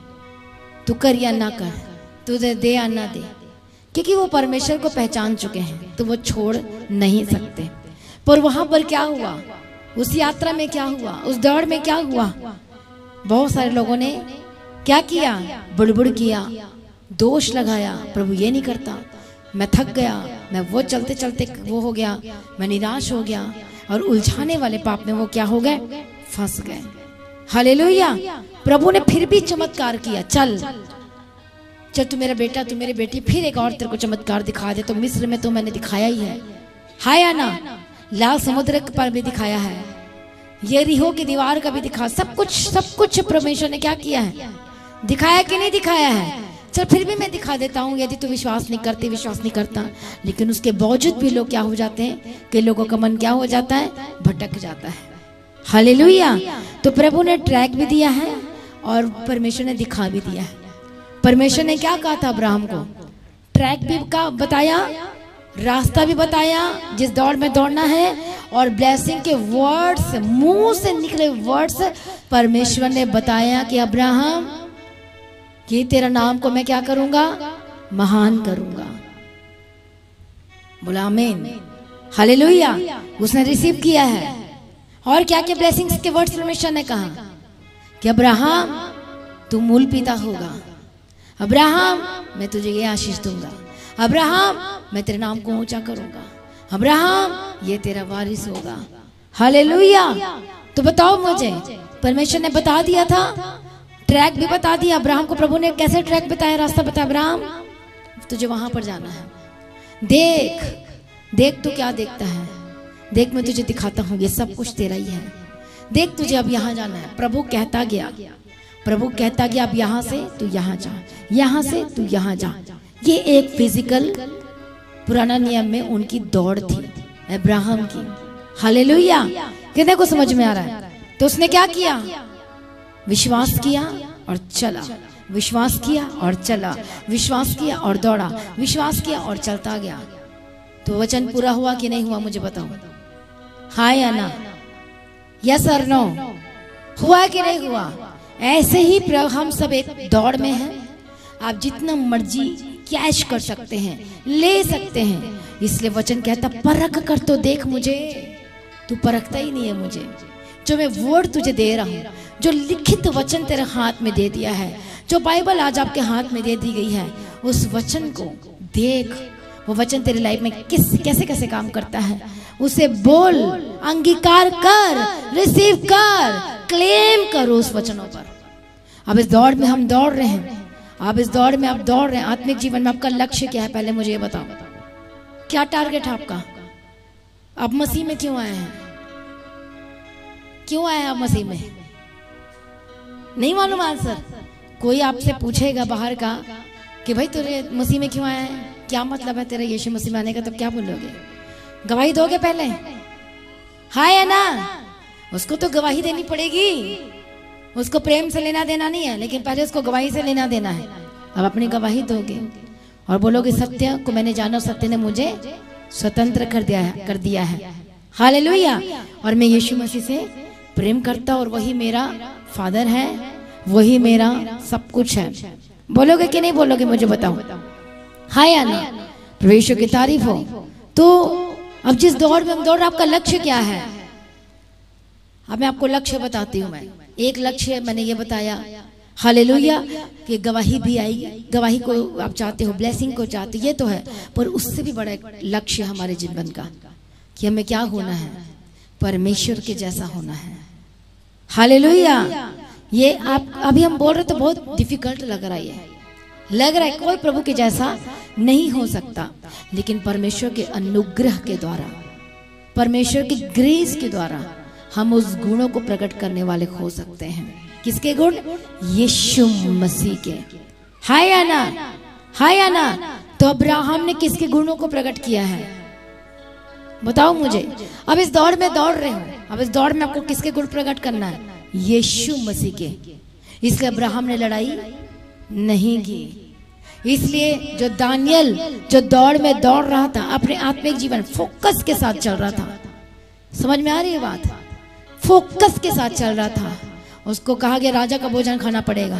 तू कर या ना कर, तुझे दे या ना दे, क्योंकि वो परमेश्वर को पहचान चुके हैं, तो वो छोड़ नहीं सकते। पर वहां पर क्या हुआ, उस यात्रा में क्या हुआ, उस दौड़ में क्या हुआ? बहुत सारे लोगों ने क्या किया, बुड़बुड़ किया, दोष लगाया, प्रभु ये नहीं करता, मैं थक गया, मैं वो चलते चलते वो हो गया, मैं निराश हो गया, और उलझाने वाले पाप में वो क्या हो गए, फंस गए। हालेलुया। प्रभु ने फिर भी चमत्कार किया, चल चल तू मेरा बेटा, तू मेरी बेटी, फिर एक और तेरे को चमत्कार दिखा दे। तो मिस्र में तो मैंने दिखाया ही है या ना, लाल समुद्र पर भी दिखाया है, यरीहो की दीवार का भी दिखा, सब कुछ परमेश्वर ने क्या किया है, दिखाया कि नहीं दिखाया है। चल फिर भी मैं दिखा देता हूँ, यदि तू विश्वास नहीं करती, विश्वास नहीं करता। लेकिन उसके बावजूद भी लोग क्या हो जाते हैं, कि लोगों का मन क्या हो जाता है, भटक जाता है। हालेलुया। तो प्रभु ने ट्रैक भी दिया है और परमेश्वर ने दिखा भी दिया है। परमेश्वर ने क्या कहा था अब्राहम को, ट्रैक भी का बताया, रास्ता भी बताया जिस दौड़ में दौड़ना है, और ब्लेसिंग के वर्ड्स, मुंह से निकले वर्ड्स परमेश्वर ने बताया कि अब्राहम, कि तेरा नाम को मैं क्या करूंगा, महान करूंगा। बोला आमीन। हालेलुया। उसने रिसीव किया है। और क्या क्या ब्लेसिंग्स के वर्ड्स परमेश्वर ने कहा कि अब्राहम तू मूल पिता होगा, अब्राहम मैं तुझे ये आशीष दूंगा, अब्राहम मैं तेरे नाम को ऊंचा करूंगा, अब्राहम ये तेरा वारिस होगा। हालेलुया। तो बताओ मुझे, परमेश्वर ने बता दिया था, ट्रैक भी बता दिया अब्राहम को। प्रभु ने कैसे ट्रैक बताया, रास्ता बताया, अब्राहम तुझे वहां पर जाना है, देख देख तू क्या देखता है, देख मैं तुझे दिखाता हूँ, ये सब कुछ तेरा ही है, देख तुझे अब यहाँ जाना है। प्रभु कहता गया, प्रभु कहता गया, अब यहाँ से तू यहाँ जा, यहाँ से तू यहाँ जा। ये एक फिजिकल पुराना नियम में उनकी दौड़ थी अब्राहम की। हालेलुया। कितने को समझ में आ रहा है? तो उसने क्या किया, विश्वास किया और चला, विश्वास किया और चला, विश्वास किया और दौड़ा, विश्वास किया और चलता गया। तो वचन पूरा हुआ कि नहीं हुआ मुझे बताओ, हाँ या ना, यस और नो, हुआ कि नहीं हुआ? ऐसे ही हम सब एक दौड़ में हैं। आप जितना मर्जी कैश कर सकते हैं, ले सकते हैं, इसलिए वचन कहता परख कर तो देख मुझे। तू परखता ही नहीं है मुझे। जो मैं वर्ड तुझे दे रहा हूँ, जो लिखित वचन तेरे हाथ में दे दिया है, जो बाइबल आज आपके हाथ में दे दी गई है, उस वचन को देख। वो वचन तेरे लाइफ में कैसे कैसे काम करता है, उसे बोल, अंगीकार कर, रिसीव कर, क्लेम करो उस वचनों पर। अब इस दौड़ में हम दौड़ रहे हैं, अब इस दौड़ में आप दौड़ रहे हैं। आत्मिक जीवन में आपका लक्ष्य क्या है, पहले मुझे ये बताओ, क्या टारगेट है आपका? आप मसीह में क्यों आए हैं? क्यों आए आप मसीह में? नहीं मालूम आंसर? कोई आपसे पूछेगा बाहर का कि भाई तुझे मसीह में क्यों आया है, क्या मतलब है तेरा यीशु मसीह में आने का, तो क्या बोलोगे? गवाही दोगे पहले, हाँ या ना? उसको तो गवाही देनी पड़ेगी, उसको प्रेम से लेना देना नहीं है, लेकिन पहले उसको गवाही से लेना देना है। अब अपनी गवाही दोगे और बोलोगे सत्य को मैंने जाना, सत्य ने मुझे स्वतंत्र कर दिया है। हालेलुया। और मैं यीशु मसीह से प्रेम करता और वही मेरा फादर है, वही मेरा सब कुछ है। बोलोगे कि नहीं बोलोगे मुझे बताओ, हाँ या ना? परमेश्वर की तारीफ हो। तो अब जिस दौड़ में हम दौड़ रहे, आपका लक्ष्य क्या है? अब मैं आपको लक्ष्य बताती हूँ। मैं एक लक्ष्य मैंने ये बताया, हालेलुया, कि गवाही भी आएगी, गवाही को आप चाहते हो, ब्लेसिंग को चाहते हो, ये तो है, पर उससे भी बड़ा एक लक्ष्य हमारे जीवन का कि हमें क्या होना है, परमेश्वर के जैसा होना है। हालेलुया। ये आप अभी हम बोल रहे तो बहुत डिफिकल्ट लग रहा है, लग रहा है कोई प्रभु के जैसा नहीं हो सकता, लेकिन परमेश्वर के अनुग्रह के द्वारा, परमेश्वर की ग्रेस के द्वारा हम उस गुणों को प्रकट करने वाले हो सकते हैं। किसके गुण? यीशु मसीह के। हाय या ना? हाय या ना? तो अब्राहम ने किसके गुणों को प्रकट किया है, बताओ मुझे। अब इस दौड़ में दौड़ रहे हो, अब इस दौड़ में आपको किसके गुण प्रकट करना है? यीशु मसीह के। इसलिए अब्राहम ने लड़ाई नहीं की। इसलिए जो दानियल जो दौड़ में दौड़ रहा था, अपने आत्मिक जीवन फोकस के साथ चल रहा था, समझ में आ रही है बात? फोकस के साथ चल रहा था। उसको कहा गया राजा का भोजन खाना पड़ेगा,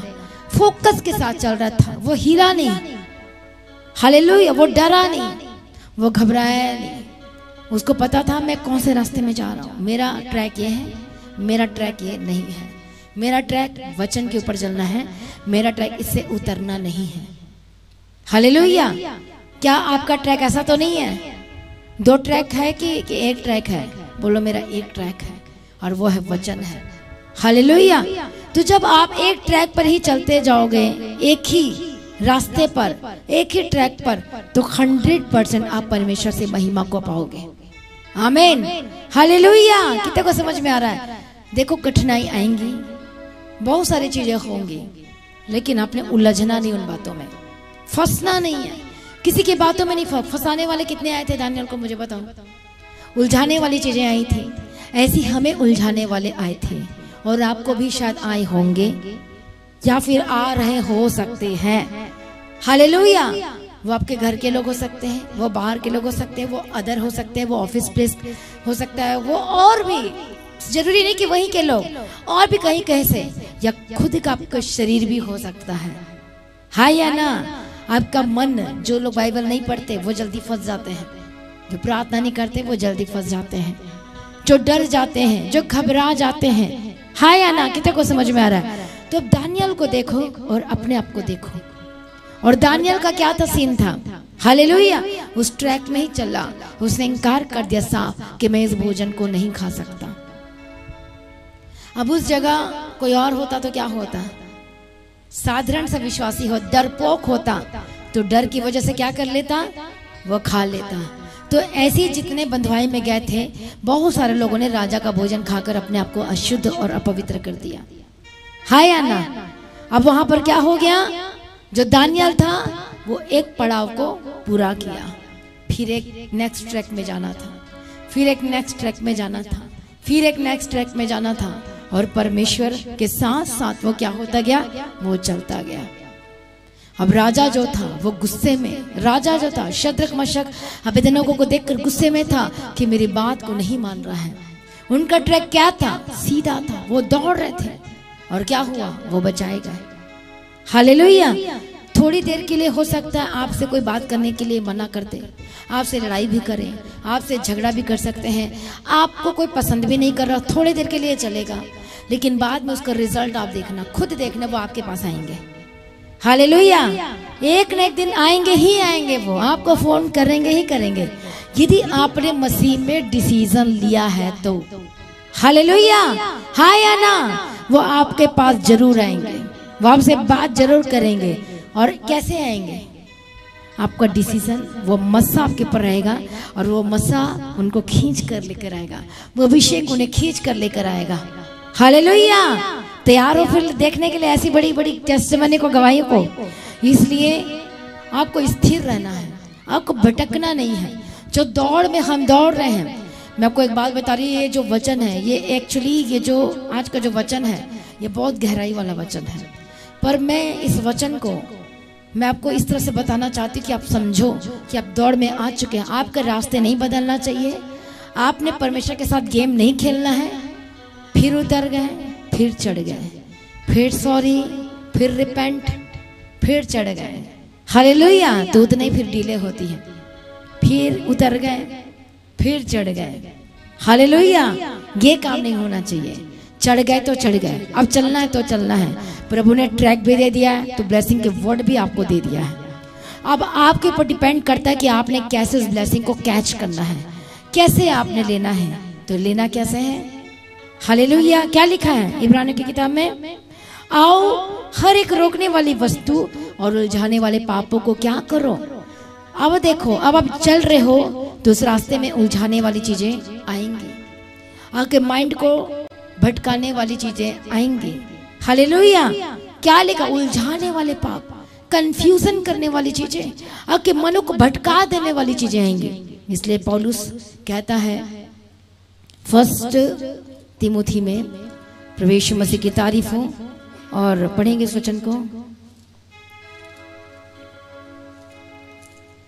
फोकस के साथ चल रहा था। वो हिला नहीं, हालेलुया, वो डरा नहीं, वो घबराया नहीं। उसको पता था मैं कौन से रास्ते में जा रहा हूँ, मेरा ट्रैक ये है, मेरा ट्रैक ये नहीं है, मेरा ट्रैक वचन के ऊपर चलना है, मेरा ट्रैक इससे उतरना नहीं है। हालेलुया। क्या आपका ट्रैक ऐसा तो नहीं है, दो ट्रैक है कि एक ट्रैक है? बोलो मेरा एक ट्रैक है और वो है वचन है। हालेलुया। तो जब आप एक ट्रैक पर ही चलते जाओगे, एक ही रास्ते पर, एक ही ट्रैक पर, तो 100% आप परमेश्वर से महिमा को पाओगे। आमीन। हालेलुया। कितने को समझ में आ रहा है? देखो कठिनाई आएंगी, बहुत सारी चीजें होंगी, लेकिन आपने उलझना नहीं, उन बातों में फंसना नहीं है, किसी की बातों में नहीं फंसाने वाले कितने आए थे दानियल को मुझे बताओ? उलझाने वाली चीजें आई थी, ऐसी हमें उलझाने वाले आए थे, और आपको भी शायद आए होंगे या फिर आ रहे हो सकते हैं। हालेलुया। वो आपके घर के लोग हो सकते हैं, वो बाहर के लोग हो सकते हैं, वो अदर हो सकते हैं, वो ऑफिस प्लेस हो सकता है, वो और भी जरूरी नहीं कि वहीं के लोग, और भी कहीं कहीं से, या खुद का आपका शरीर भी हो सकता है। हाँ या ना? आपका मन, जो लोग बाइबल नहीं पढ़ते वो जल्दी फंस जाते हैं, जो प्रार्थना नहीं करते वो जल्दी फंस जाते हैं, जो डर जाते हैं, जो घबरा जाते हैं। हाँ या ना? कितने को समझ में आ रहा है? तो दानियल को देखो और अपने आप को देखो। और दानियल का क्या था सीन था? हालेलुया। उस ट्रैक में ही चला, उसने इनकार कर दिया साफ कि मैं इस भोजन को नहीं खा सकता। अब उस जगह कोई और होता तो क्या होता? साधारण सा विश्वासी हो, डरपोक होता तो डर की वजह से क्या कर लेता? वो खा लेता। तो ऐसे जितने बंधुआई में गए थे, बहुत सारे लोगों ने राजा का भोजन खाकर अपने आप को अशुद्ध और अपवित्र कर दिया। हाय या ना? अब वहां पर क्या हो गया? जो दानियल था वो एक पड़ाव को पूरा किया, फिर एक नेक्स्ट ट्रैक में जाना था, फिर एक नेक्स्ट ट्रैक में जाना था, फिर एक नेक्स्ट ट्रैक में जाना था, और परमेश्वर के साथ साथ वो क्या होता गया? वो चलता गया। अब राजा जो था वो गुस्से में, राजा जो था शद्रक मशक अबेदनगो को देखकर गुस्से में था कि मेरी बात को नहीं मान रहा है। उनका ट्रैक क्या था? सीधा था, वो दौड़ रहे थे, और क्या हुआ? वो बचाए गए। हालेलुया। थोड़ी देर के लिए हो सकता है आपसे कोई बात करने के लिए मना कर दे, आपसे लड़ाई भी करें, आपसे झगड़ा भी कर सकते हैं, आपको कोई पसंद भी नहीं कर रहा, थोड़ी देर के लिए चलेगा, लेकिन बाद में उसका रिजल्ट आप देखना, खुद देखना, वो आपके पास आएंगे। हालेलुया। एक न एक दिन आएंगे ही आएंगे, वो आपको फोन करेंगे ही करेंगे, यदि आपने मसीह में डिसीजन लिया है तो। हालेलुया। हाँ या ना? वो आपके पास जरूर आएंगे, वो आपसे बात जरूर करेंगे। और कैसे आएंगे? आपका डिसीजन, वो मस्सा आपके ऊपर रहेगा, और वो मस्सा उनको खींच कर लेकर आएगा, वो अभिषेक उन्हें खींच कर लेकर आएगा। हालेलुया। तैयार हो फिर देखने के लिए ऐसी बड़ी बड़ी टेस्टिमनी को, गवाहियों को? इसलिए आपको स्थिर रहना है, आपको भटकना नहीं है। जो दौड़ में हम दौड़ रहे हैं, मैं आपको एक बात बता रही हूँ, ये जो वचन है, ये एक्चुअली ये जो आज का जो वचन है, ये बहुत गहराई वाला वचन है। पर मैं इस वचन को मैं आपको इस तरह से बताना चाहती हूँ कि आप समझो कि आप दौड़ में आ चुके हैं। आपके रास्ते नहीं बदलना चाहिए, आपने परमेश्वर के साथ गेम नहीं खेलना है। फिर उतर गए, फिर चढ़ गए, फिर सॉरी, फिर रिपेंट, फिर चढ़ गए। हालेलुया। तो उतने ही फिर डीले होती है, फिर उतर गए, फिर चढ़ गए। हालेलुया। ये काम नहीं होना चाहिए। चढ़ गए तो चढ़ गए, अब चलना है तो चलना है। प्रभु ने ट्रैक भी दे दिया है, तो ब्लेसिंग के वर्ड भी आपको दे दिया है। अब आपके ऊपर डिपेंड करता है कि आपने कैसे उस ब्लेसिंग को कैच करना है, कैसे आपने लेना है। तो लेना कैसे है? हालेलुया। क्या लिखा है इब्रानियों की किताब में? आओ हर एक रोकने वाली वस्तु और उलझाने वाले पापों को क्या करो। अब देखो, अब आप चल रहे हो तो उस रास्ते में उलझाने वाली चीजें आएंगी, आपके माइंड को भटकाने वाली चीजें आएंगी। हालेलुया। क्या लिखा? उलझाने वाले पाप, कंफ्यूजन करने वाली चीजें, आपके मनों को भटका देने वाली चीजें आएंगी। इसलिए पौलुस कहता है 1 तिमोथी में, प्रवेश मसीह की तारीफ हो, और पढ़ेंगे इस वचन को,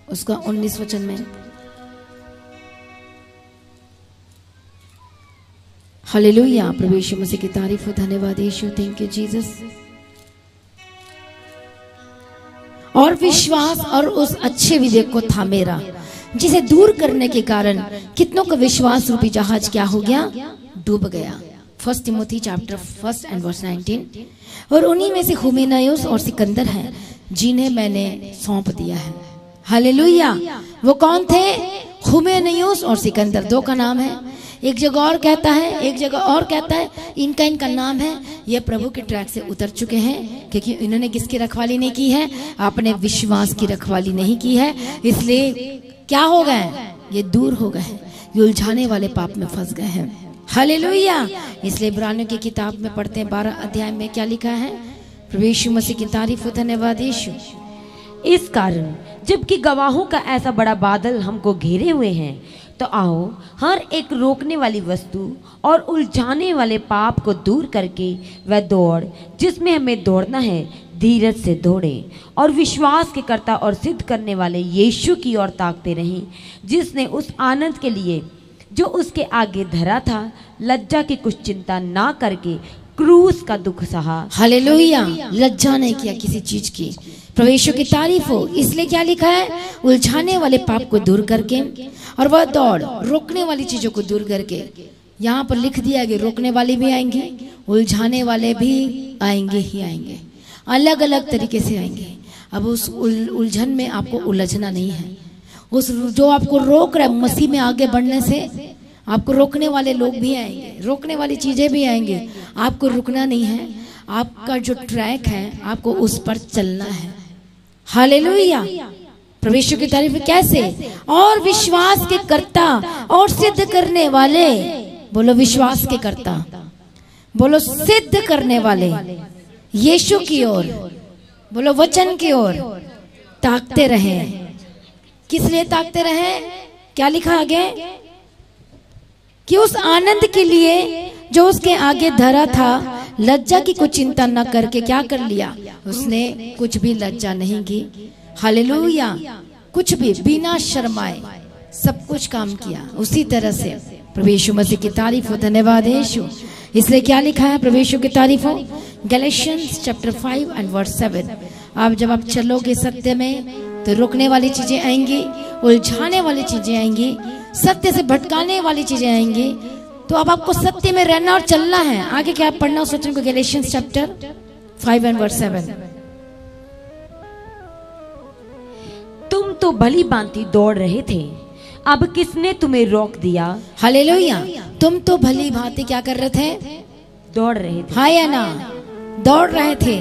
उसका 19 वचन में। हालेलुया। प्रवेश मसीह की तारीफ हो। धन्यवाद यीशु, थैंक यू जीसस। और विश्वास और उस अच्छे विवेक को था मेरा, जिसे दूर करने के कारण कितनों का विश्वास रूपी जहाज क्या हो गया? डूब गया। 1 तिमोथी चैप्टर 1 एंड वर्स 19। और उन्हीं में से हुमेनायुस और सिकंदर हैं, जिन्हें मैंने सौंप दिया है। हालेलुया। वो कौन थे? हुमेनायुस और सिकंदर, दो का नाम है। एक जगह और कहता है, एक जगह और कहता है इनका नाम है। ये प्रभु के ट्रैक से उतर चुके हैं, क्योंकि इन्होंने किसकी रखवाली नहीं की है? अपने विश्वास की रखवाली नहीं की है। इसलिए क्या हो गए? ये दूर हो गए, ये उलझाने वाले पाप में फंस गए हैं। हालेलुया। इसलिए इब्रानियों की किताब में पढ़ते हैं 12 अध्याय में क्या लिखा है? प्रभु यीशु मसीह की तारीफ हो। धन्यवाद यीशु। इस कारण जबकि गवाहों का ऐसा बड़ा बादल हमको घेरे हुए हैं, तो आओ हर एक रोकने वाली वस्तु और उलझाने वाले पाप को दूर करके वह दौड़ जिसमें हमें दौड़ना है, धीरज से दौड़ें, और विश्वास के कर्ता और सिद्ध करने वाले यीशु की ओर ताकते रहें, जिसने उस आनंद के लिए जो उसके आगे धरा था, लज्जा की कुछ चिंता ना करके क्रूस का दुख सहा। हालेलुया। लज्जा नहीं किया किसी चीज की। प्रभु यीशु की तारीफ हो। इसलिए क्या लिखा है? उलझाने वाले पाप को दूर करके, और वह दौड़ रोकने वाली चीजों को दूर करके। यहाँ पर लिख दिया कि रोकने वाले भी आएंगे, उलझाने वाले भी आएंगे ही आएंगे, अलग अलग तरीके से आएंगे। अब उस उलझन में आपको उलझना नहीं है। उस जो आपको रोक रहा है मसीह में आगे बढ़ने से, आपको रोकने वाले लोग भी आएंगे, रोकने वाली चीजें भी आएंगे, आपको रुकना नहीं है। आपका जो ट्रैक है आपको उस पर चलना है। हालेलुया, प्रभु की तारीफ। कैसे? और विश्वास के कर्ता और सिद्ध करने वाले, बोलो विश्वास के कर्ता, बोलो सिद्ध करने वाले यीशु की ओर, बोलो वचन की ओर ताकते रहे। किस लिए ताकते रहे? क्या लिखा आगे? कि उस आनंद के लिए जो उसके आगे धरा था, लज्जा की कुछ चिंता न करके क्या कर लिया उसने? कुछ भी लज्जा नहीं की। हालेलुया, कुछ भी बिना शर्माए सब कुछ काम किया। उसी तरह से प्रभु यीशु मसीह की तारीफ हो। धन्यवाद यीशु। इसलिए क्या लिखा है प्रभु यीशु की तारीफ हो? Galatians chapter 5 and verse 7। आप जब आप चलोगे सत्य में तो रोकने वाली चीजें आएंगी, उलझाने वाली चीजें आएंगी, सत्य से भटकाने वाली चीजें आएंगी। तो अब आपको सत्य में रहना और चलना है। आगे क्या पढ़ना उस वचन को? Galatians chapter 5 and verse 7। तुम तो भली भांति दौड़ रहे थे, अब किसने तुम्हें रोक दिया? हालेलुया, तुम तो भली भांति क्या कर रहे थे? दौड़ रहे थे। हाँ या ना? दौड़ रहे थे।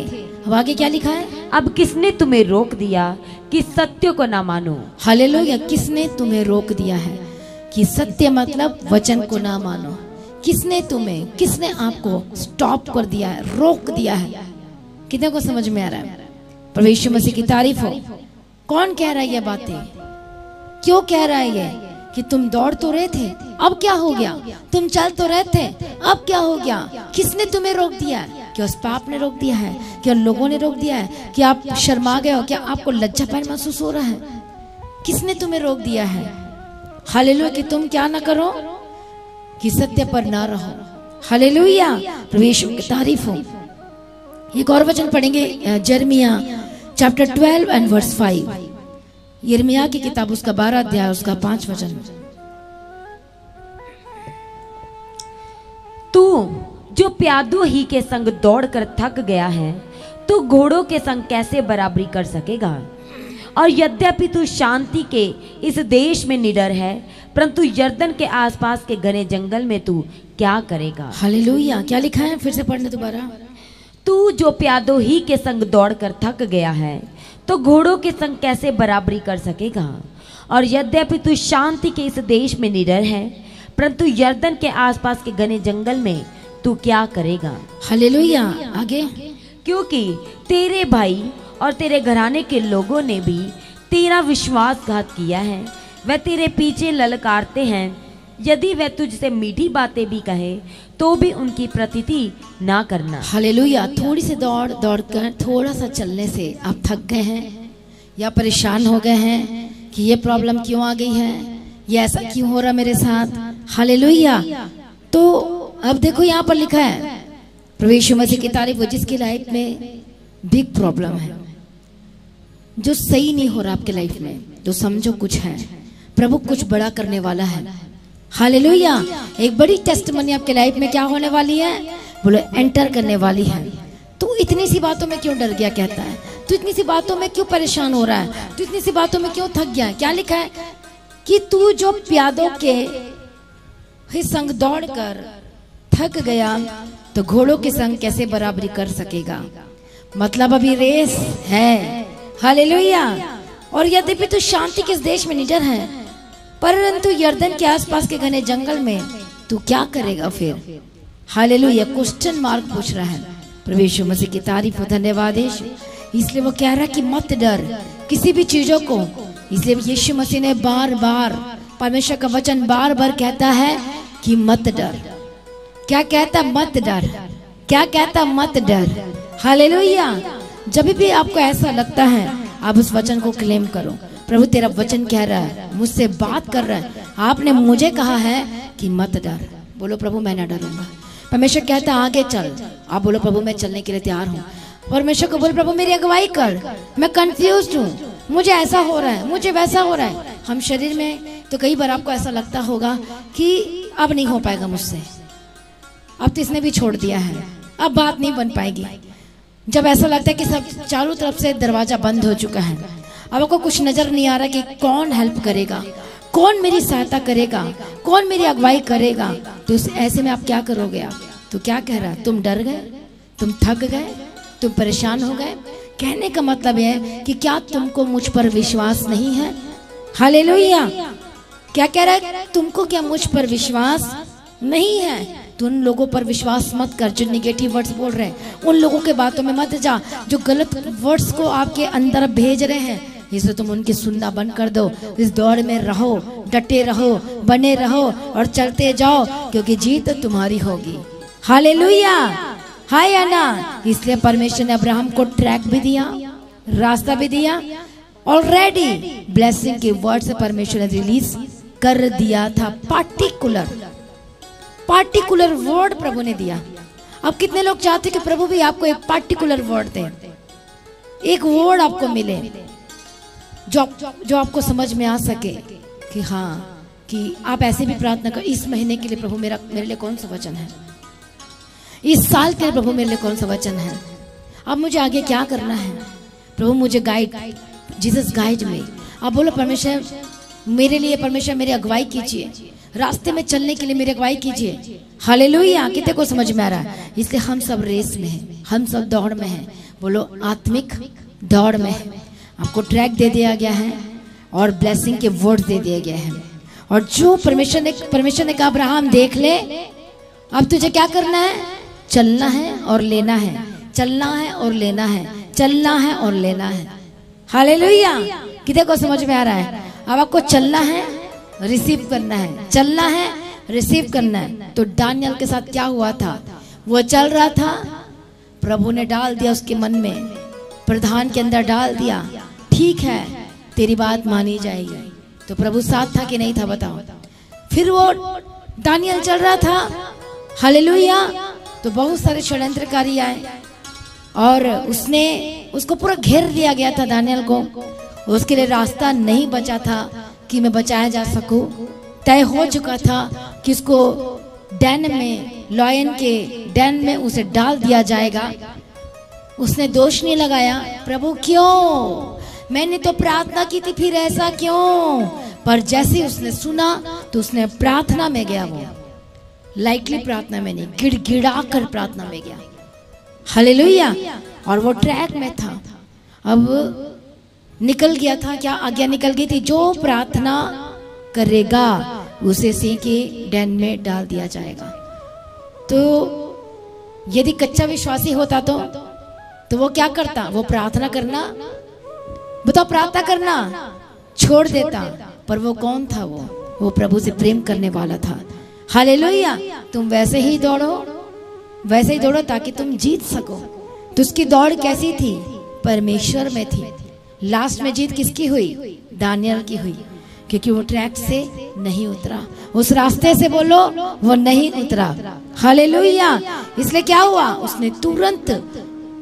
अब आगे क्या लिखा है? अब किसने तुम्हें रोक दिया कि सत्य को ना मानो? हालेलुया, किसने तुम्हें रोक दिया है कि सत्य मतलब वचन को ना मानो? किसने तुम्हें, किसने आपको स्टॉप कर दिया है, रोक दिया है? कितने को समझ में आ रहा है? प्रभु यीशु मसीह की तारीफ हो। कौन कह रहा है ये बातें? क्यों कह रहा है ये? कि तुम दौड़ तो रहे थे, अब क्या हो गया? तुम चल तो रहे थे, अब क्या हो गया? किसने तुम्हें रोक दिया है? क्या उस पाप ने रोक दिया है? क्या लोगों ने रोक दिया है? क्या आप शर्मा गए हो? क्या आपको लज्जापन महसूस हो रहा है? किसने तुम्हें रोक दिया है? हालेलुया, कि तुम क्या ना करो, कि सत्य पर ना रहो। हालेलुया, प्रभु यीशु की तारीफ हो। एक और वचन पढ़ेंगे, यिर्मयाह चैप्टर 12 एंड वर्स 5। यिर्मयाह की किताब उसका 12 अध्याय उसका 5 वचन। तू जो प्यादों ही के संग दौड़कर थक गया है, तो घोड़ों के संग कैसे बराबरी कर सकेगा? और यद्यपि तू शांति के इस देश में निडर है, परंतु यरदन के आसपास के घने जंगल में तू क्या करेगा? हालेलुया, क्या लिखा है? फिर से पढ़ने दोबारा। तू जो प्यादों ही के संग दौड़कर थक गया है, तो घोड़ों के संग कैसे बराबरी कर सकेगा? और यद्यपि तू शांति के इस देश में निडर है, परंतु यरदन के आसपास के घने जंगल में तू क्या करेगा? हालेलुया, आगे। क्योंकि तेरे भाई और तेरे घराने के लोगों ने भी तेरा विश्वासघात किया है, वह तेरे पीछे ललकारते हैं। यदि वह तुझसे मीठी बातें भी कहे तो भी उनकी प्रतीति ना करना। हालेलुया, थोड़ी सी दौड़ कर, थोड़ा सा चलने से आप थक गए हैं या परेशान हो गए हैं कि ये प्रॉब्लम क्यों आ गई है, ये ऐसा क्यों हो रहा मेरे साथ। हालेलुया, तो अब देखो यहाँ पर लिखा है प्रभु यीशु मसीह की तारीफ हो, जिसकी लाइफ में बिग प्रॉब्लम है, जो सही नहीं हो रहा आपके लाइफ में, तो समझो कुछ है, प्रभु कुछ बड़ा करने वाला है। हालेलुया, एक बड़ी टेस्टिमनी आपके लाइफ में क्या होने वाली है? बोलो एंटर करने वाली है। तू इतनी सी बातों में क्यों डर गया कहता है? तू इतनी सी बातों में क्यों परेशान हो रहा है? तू इतनी सी बातों में क्यों थक गया है? क्या लिखा है? कि तू जो प्यादों के संग दौड़कर थक गया, तो घोड़ों के संग कैसे बराबरी कर सकेगा? मतलब अभी रेस है। हालेलुया, और यद्यपि तू शांति के देश में निडर है, परंतु यरदन के आसपास के घने जंगल में तू क्या करेगा फिर? हालेलुया, क्वेश्चन मार्क पूछ रहा है। प्रभु यीशु मसीह की तारीफ हो। धन्यवाद यीशु। इसलिए वो कह रहा है कि मत डर किसी भी चीजों को। इसलिए यीशु मसीह ने बार बार, परमेश्वर का वचन बार बार कहता है कि मत डर। क्या कहता? मत डर। क्या कहता? मत डर। हालेलुया, जब भी आपको ऐसा लगता है आप उस वचन को क्लेम करो। प्रभु तेरा वचन कह रहा है, मुझसे बात कर रहा है, आपने मुझे कहा है कि मत डर। बोलो प्रभु मैं ना डरूंगा। परमेश्वर कहता है आगे चल, आप बोलो प्रभु मैं चलने के लिए तैयार हूँ। परमेश्वर को बोलो प्रभु मेरी अगुवाई कर, मैं कंफ्यूज हूँ, मुझे ऐसा हो रहा है, मुझे वैसा हो रहा है। हम शरीर में तो कई बार आपको ऐसा लगता होगा कि अब नहीं हो पाएगा मुझसे, अब तो इसने भी छोड़ दिया है, अब बात नहीं बन पाएगी। जब ऐसा लगता है कि सब चारों तरफ से दरवाजा बंद हो चुका है, अब आपको कुछ नजर नहीं आ रहा कि कौन हेल्प करेगा, कौन मेरी सहायता करेगा, कौन मेरी अगुवाई करेगा, तो ऐसे में आप क्या करोगे? आप तो क्या कह रहा है? तुम डर गए, तुम थक गए, तुम परेशान हो गए। कहने का मतलब है कि क्या तुमको मुझ पर विश्वास नहीं है? हालेलुया। क्या कह रहा है? तुमको क्या मुझ पर विश्वास नहीं है? तो उन लोगों पर विश्वास मत कर जो निगेटिव वर्ड्स बोल रहे हैं। उन लोगों के बातों में मत जा जो गलत वर्ड्स को आपके अंदर भेज रहे हैं। इसे तुम उनकी सुनना बंद कर दो। इस दौड़ में रहो, डटे रहो, बने रहो और चलते जाओ, क्योंकि जीत तुम्हारी होगी। हालेलुया, हाय आना। इसलिए परमेश्वर ने अब्राहम को ट्रैक भी दिया, रास्ता भी दिया। ऑलरेडी ब्लेसिंग के वर्ड से परमेश्वर ने रिलीज कर दिया था। पार्टिकुलर वर्ड प्रभु ने दिया। अब कितने लोग चाहते कि प्रभु भी आपको एक पार्टिकुलर वर्ड दे, एक वर्ड आपको मिले जो आपको समझ में आ सके कि हाँ, कि आप ऐसे भी प्रार्थना कर, इस महीने के लिए प्रभु मेरे लिए कौन सा वचन है, इस साल के लिए प्रभु मेरे लिए कौन सा वचन है, अब मुझे आगे क्या करना है, प्रभु मुझे गाइड, जीसस गाइड में। आप बोलो परमेश्वर मेरे लिए, परमेश्वर मेरी अगुवाई कीजिए, रास्ते में चलने के लिए मेरी अगुवाई कीजिए। हालेलुया। कितने को समझ में आ रहा है? इसलिए हम सब रेस में हैं, हम सब दौड़ में हैं। बोलो आत्मिक दौड़ में है। आपको ट्रैक दे दिया गया है और ब्लेसिंग के वर्ड दे दिए गए हैं। और जो परमेश्वर ने कहा अब्राहम देख ले, अब तुझे क्या करना है? चलना है और लेना है, चलना है और लेना है, चलना है और लेना है। हालेलुया। कितने को समझ में आ रहा है? अब आपको चलना है, रिसीव करना है, चलना है, रिसीव करना है। तो दानियल के साथ क्या हुआ था? वो चल रहा था, प्रभु ने डाल दिया उसके मन में, प्रधान के अंदर डाल दिया, ठीक है तेरी बात मानी जाएगी। तो प्रभु साथ था कि नहीं था? बताओ। फिर वो दानियल चल रहा था, हालेलुया। तो बहुत सारे षड्यंत्रकारी आए और उसको पूरा घेर लिया गया था दानियल को। उसके लिए रास्ता नहीं बचा था कि मैं बचाया जा सकूं। तय हो चुका था कि उसको डैन में, लॉयन के डैन में उसे डाल दिया जाएगा। उसने दोष नहीं लगाया, प्रभु क्यों, मैंने तो प्रार्थना की थी, फिर ऐसा क्यों? पर जैसे उसने सुना तो उसने प्रार्थना में गया। वो लाइटली प्रार्थना में नहीं, गिड़गिड़ा कर प्रार्थना में गया। हालेलुया। और वो ट्रैक में था, अब निकल गया था। क्या आज्ञा निकल गई थी? जो प्रार्थना करेगा उसे सिंह के डैन में डाल दिया जाएगा। तो यदि कच्चा विश्वासी होता तो वो क्या करता? वो प्रार्थना करना, बताओ, प्रार्थना करना छोड़ देता। पर वो कौन था? वो प्रभु से प्रेम करने वाला था। हालेलुया। तुम वैसे ही दौड़ो ताकि तुम जीत सको। तो उसकी दौड़ कैसी थी? परमेश्वर में थी। लास्ट में जीत किसकी हुई? दानियल की हुई, क्योंकि वो ट्रैक से नहीं उतरा, उस रास्ते से बोलो वो नहीं उतरा। हालेलुया। इसलिए क्या हुआ? उसने तुरंत,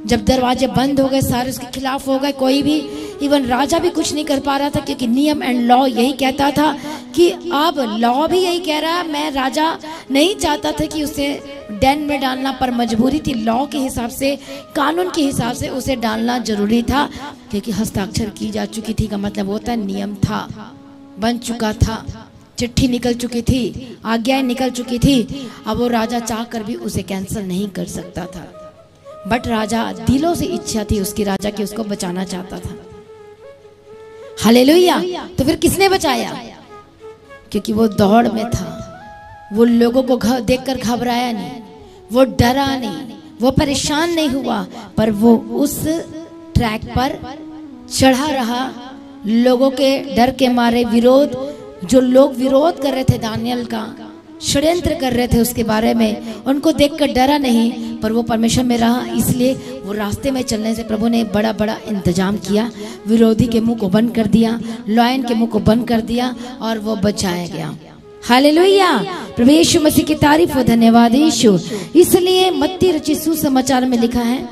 जब दरवाजे बंद हो गए, सारे उसके खिलाफ हो गए, कोई भी, इवन राजा भी कुछ नहीं कर पा रहा था, क्योंकि नियम एंड लॉ यही कहता था कि अब लॉ भी यही कह रहा है। मैं राजा नहीं चाहता था कि उसे डैन में डालना, पर मजबूरी थी। लॉ के हिसाब से, कानून के हिसाब से उसे डालना जरूरी था, क्योंकि हस्ताक्षर की जा चुकी थी का मतलब होता है नियम था, बन चुका था, चिट्ठी निकल चुकी थी, आज्ञाएं निकल चुकी थी। अब वो राजा चाह कर भी उसे कैंसिल नहीं कर सकता था। बट राजा दिलों से इच्छा थी उसकी, राजा की उसको बचाना चाहता था। हालेलुया। तो फिर किसने बचाया? क्योंकि वो दौड़ में था। वो लोगों को देखकर घबराया नहीं, वो डरा नहीं, वो परेशान नहीं हुआ, पर वो उस ट्रैक पर चढ़ा रहा। लोगों के डर के मारे, जो लोग विरोध कर रहे थे दानियल का, षड्यंत्र कर रहे थे उसके बारे में, उनको देखकर डरा नहीं, पर वो परमेश्वर में रहा। इसलिए वो रास्ते में चलने से प्रभु ने बड़ा बड़ा इंतजाम किया। विरोधी के मुंह को बंद कर दिया, लॉयन के मुंह को बंद कर दिया, और वो बचाया गया। हालेलुया। प्रभु यीशु मसीह की तारीफ हो, धन्यवाद यीशु। इसलिए मत्ती रचित सुसमाचार में लिखा है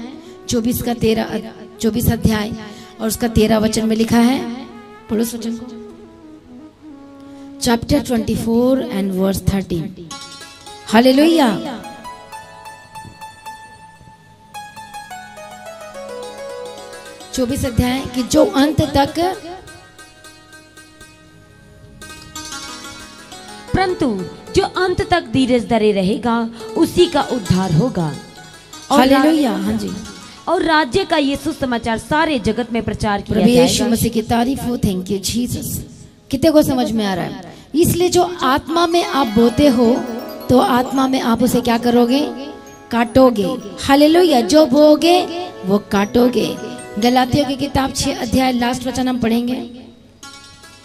24 अध्याय और उसका 13 वचन में लिखा है, पढ़ो उस वचन को। Chapter 24 and verse 13. हालेलुया। 24 अध्याय कि जो अंत तक, परंतु जो अंत तक धीरज धरे रहेगा उसी का उद्धार होगा। हालेलुया। हाँ जी। और राज्य का ये सुसमाचार सारे जगत में प्रचार किया प्रभु यीशु जाएगा। मसीह की तारीफ हो। Thank you Jesus. कितने को समझ में आ रहा है? इसलिए जो आत्मा में आप बोते हो तो आत्मा में आप उसे क्या करोगे? काटोगे। हालेलुया। जो बोओगे वो काटोगे। गलातियों की किताब 6 अध्याय लास्ट वचन हम पढ़ेंगे।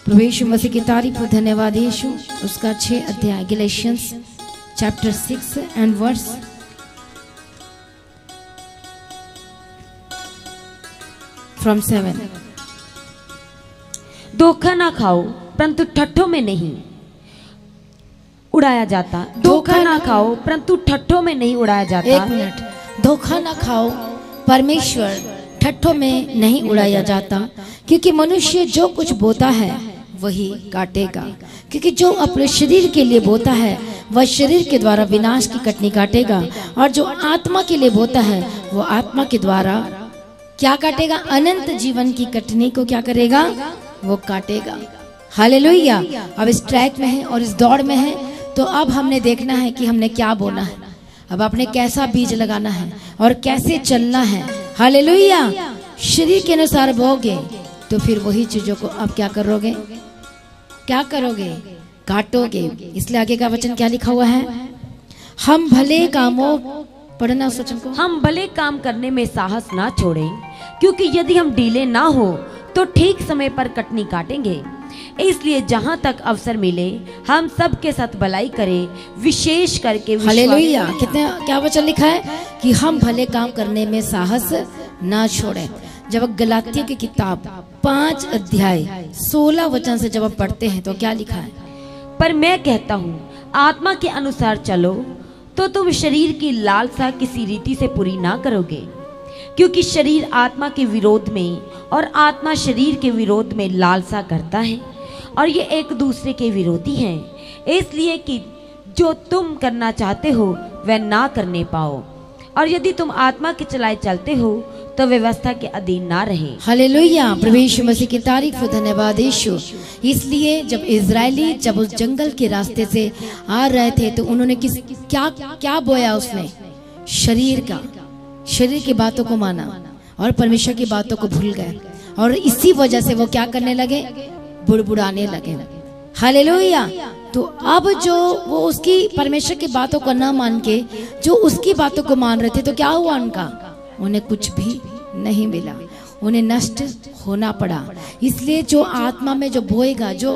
प्रभु यीशु मसीह की तारीफ हो। धन्यवाद यीशु। उसका 6 अध्याय Galatians chapter 6 and verse from 7। धोखा ना खाओ परंतु ठट्ठों में नहीं उड़ाया जाता। धोखा ना खाओ परंतु ठट्ठों में नहीं उड़ाया जाता। 1 मिनट। धोखा ना खाओ, परमेश्वर ठट्ठों में नहीं उड़ाया जाता, क्योंकि मनुष्य जो कुछ बोता है वही काटेगा। क्योंकि जो अपने शरीर के लिए बोता है वह शरीर के द्वारा विनाश की कटनी काटेगा, और जो आत्मा के लिए बोता है वो आत्मा के द्वारा क्या काटेगा? अनंत जीवन की कटनी को क्या करेगा? वो काटेगा। हालेलुया। अब इस ट्रैक में है और इस दौड़ में है, तो अब हमने देखना है कि हमने क्या बोना है, अब आपने कैसा बीज लगाना है और कैसे चलना है। हालेलुया। शरीर के अनुसार बोओगे तो फिर वही चीजों को आप क्या करोगे? क्या करोगे? काटोगे। इसलिए आगे का वचन क्या लिखा हुआ है? हम भले कामों, पढ़ना उस वचन को। हम भले काम करने में साहस ना छोड़ें, क्योंकि यदि हम ढीले ना हो तो ठीक समय पर कटनी काटेंगे। इसलिए जहाँ तक अवसर मिले हम सब के साथ भलाई करें, विशेष करके हालेलुया। कितने क्या वचन लिखा है कि हम भले काम करने में साहस ना छोड़ें। जब गलातियों की किताब 5 अध्याय 16 वचन से जब आप पढ़ते हैं तो क्या लिखा है? पर मैं कहता हूँ आत्मा के अनुसार चलो तो तुम शरीर की लालसा किसी रीति से पूरी ना करोगे, क्योंकि शरीर आत्मा के विरोध में और आत्मा शरीर के विरोध में लालसा करता है, और ये एक दूसरे के विरोधी हैं, इसलिए कि जो तुम करना चाहते हो वह ना करने पाओ। और यदि तुम आत्मा के चलाए चलते हो तो व्यवस्था के अधीन ना रहे। हालेलुया। प्रभु यीशु मसीह की तारीफ हो। धन्यवाद यीशु। इसलिए जब इजरायली जब उस जंगल के रास्ते से आ रहे थे तो उन्होंने क्या बोया? उसने शरीर की बातों को माना और परमेश्वर की बातों को भूल गए, और इसी वजह से वो क्या करने लगे? बुड़बुड़ाने लगे। हालेलुया। तो अब जो वो उसकी परमेश्वर की बातों को न मान के जो उसकी बातों को मान रहे थे, तो क्या हुआ उनका? उन्हें कुछ भी नहीं मिला, उन्हें नष्ट होना पड़ा। इसलिए जो आत्मा में जो बोएगा, जो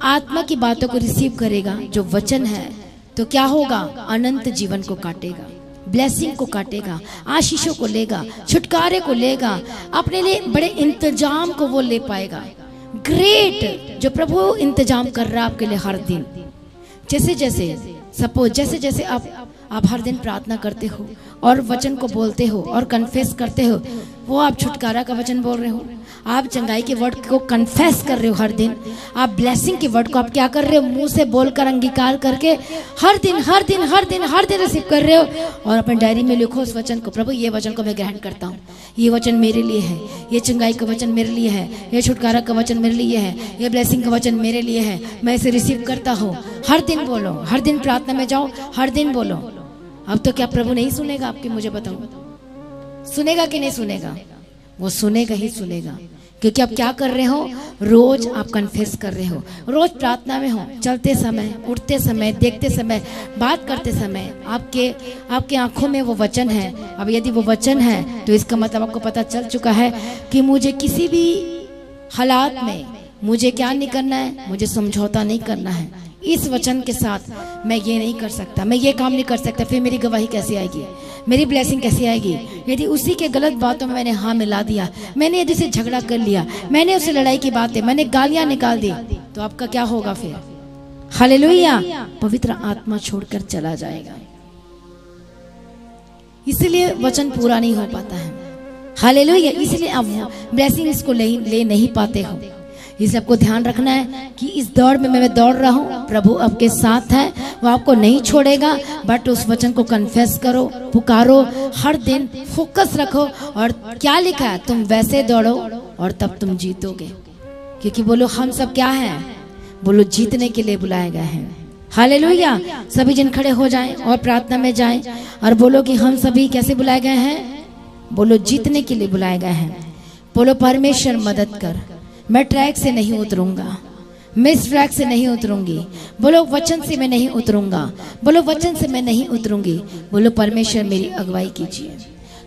आत्मा की बातों को रिसीव करेगा, जो वचन है, तो क्या होगा? अनंत जीवन को काटेगा, ब्लेसिंग को काटेगा, आशीषों को लेगा, छुटकारे को लेगा, अपने लिए बड़े इंतजाम को वो ले पाएगा। ग्रेट जो प्रभु इंतजाम कर रहा है आपके लिए हर दिन। जैसे जैसे आप हर दिन प्रार्थना करते हो और वचन को बोलते हो और कन्फेस करते हो, वो आप छुटकारा का वचन बोल रहे हो, आप चंगाई के वर्ड को कन्फेस कर रहे हो हर दिन, आप ब्लेसिंग के वर्ड को आप क्या कर रहे हो? मुंह से बोलकर अंगीकार करके हर दिन रिसीव कर रहे हो, और अपने डायरी में लिखो उस वचन को, प्रभु ये वचन को मैं ग्रहण करता हूँ, ये वचन मेरे लिए है, ये चंगाई का वचन मेरे लिए है, ये छुटकारा का वचन मेरे लिए है, ये ब्लेसिंग का वचन मेरे लिए है, मैं इसे रिसीव करता हूँ। हर दिन बोलो, हर दिन प्रार्थना में जाओ, हर दिन बोलो। अब तो क्या प्रभु नहीं सुनेगा आपकी? मुझे बताओ, सुनेगा कि नहीं सुनेगा? वो सुनेगा ही सुनेगा, क्योंकि आप क्या कर रहे हो? रोज आप कन्फेस कर रहे हो, रोज प्रार्थना में हो, चलते समय, उठते समय, देखते समय, बात करते समय आपके आंखों में वो वचन है। अब यदि वो वचन है तो इसका मतलब आपको पता चल चुका है कि मुझे किसी भी हालात में मुझे क्या नहीं करना है? मुझे समझौता नहीं करना है। इस वचन के साथ मैं ये नहीं कर सकता, मैं ये काम नहीं कर सकता, फिर मेरी गवाही कैसे आएगी? मेरी ब्लेसिंग कैसे आएगी? यदि उसी के गलत बातों में मैंने हाँ मिला दिया, मैंने यदि से झगड़ा कर लिया, मैंने उसे लड़ाई की बातें, मैंने गालियां निकाल दी, तो आपका क्या होगा फिर? हालेलुया। पवित्र आत्मा छोड़कर चला जाएगा। इसलिए वचन पूरा नहीं हो पाता है। हालेलुया। इसलिए आप ब्लेसिंग इसको ले नहीं पाते हो। इस सबको ध्यान रखना है कि इस दौड़ में मैं दौड़ रहा हूँ, प्रभु आपके साथ है, वो आपको नहीं छोड़ेगा। बट उस वचन को कन्फेस करो, पुकारो, हर दिन फोकस रखो। और क्या लिखा है, तुम वैसे दौड़ो और तब तुम जीतोगे। क्योंकि बोलो हम सब क्या हैं, बोलो जीतने के लिए बुलाए गए हैं। हालेलुया। सभी जन खड़े हो जाएं और प्रार्थना में जाएं और बोलो कि हम सभी कैसे बुलाए गए हैं, बोलो जीतने के लिए बुलाए गए हैं। बोलो परमेश्वर मदद कर, मैं ट्रैक से नहीं उतरूंगा, मैं इस ट्रैक से नहीं उतरूंगी। बोलो वचन से मैं नहीं उतरूंगा, बोलो वचन से मैं नहीं उतरूंगी। बोलो परमेश्वर मेरी अगुवाई कीजिए,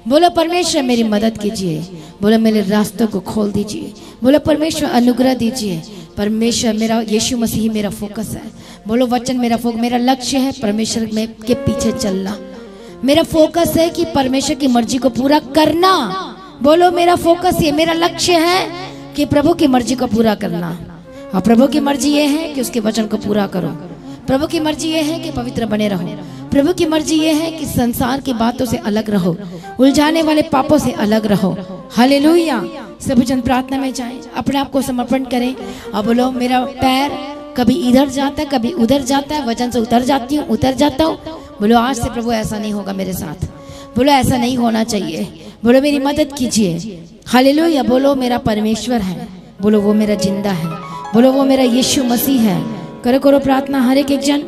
बोलो परमेश्वर मेरी मदद कीजिए, बोलो मेरे रास्तों को खोल दीजिए, बोलो परमेश्वर अनुग्रह दीजिए। परमेश्वर मेरा यीशु मसीह मेरा फोकस है। बोलो वचन मेरा मेरा लक्ष्य है परमेश्वर में के पीछे चलना। मेरा फोकस है कि परमेश्वर की मर्जी को पूरा करना। बोलो मेरा फोकस ये मेरा लक्ष्य है कि प्रभु की मर्जी को पूरा करना। और प्रभु की मर्जी ये है कि उसके वचन को पूरा करो। प्रभु की मर्जी ये है कि पवित्र बने रहो। प्रभु की मर्जी ये है कि संसार की बातों से अलग रहो, उलझाने वाले पापों से अलग रहो। हालेलुया। सभी जन प्रार्थना में जाएं, अपने आप को समर्पण करें और बोलो मेरा पैर कभी इधर जाता है, कभी उधर जाता है, वचन से उतर जाती हूँ, उतर जाता हूँ। बोलो आज से प्रभु ऐसा नहीं होगा मेरे साथ। बोलो ऐसा नहीं होना चाहिए। बोलो मेरी मदद कीजिए। हालेलुया। बोलो मेरा परमेश्वर है, बोलो वो मेरा जिंदा है, बोलो वो मेरा यीशु मसीह है। करो करो प्रार्थना हर एक जन।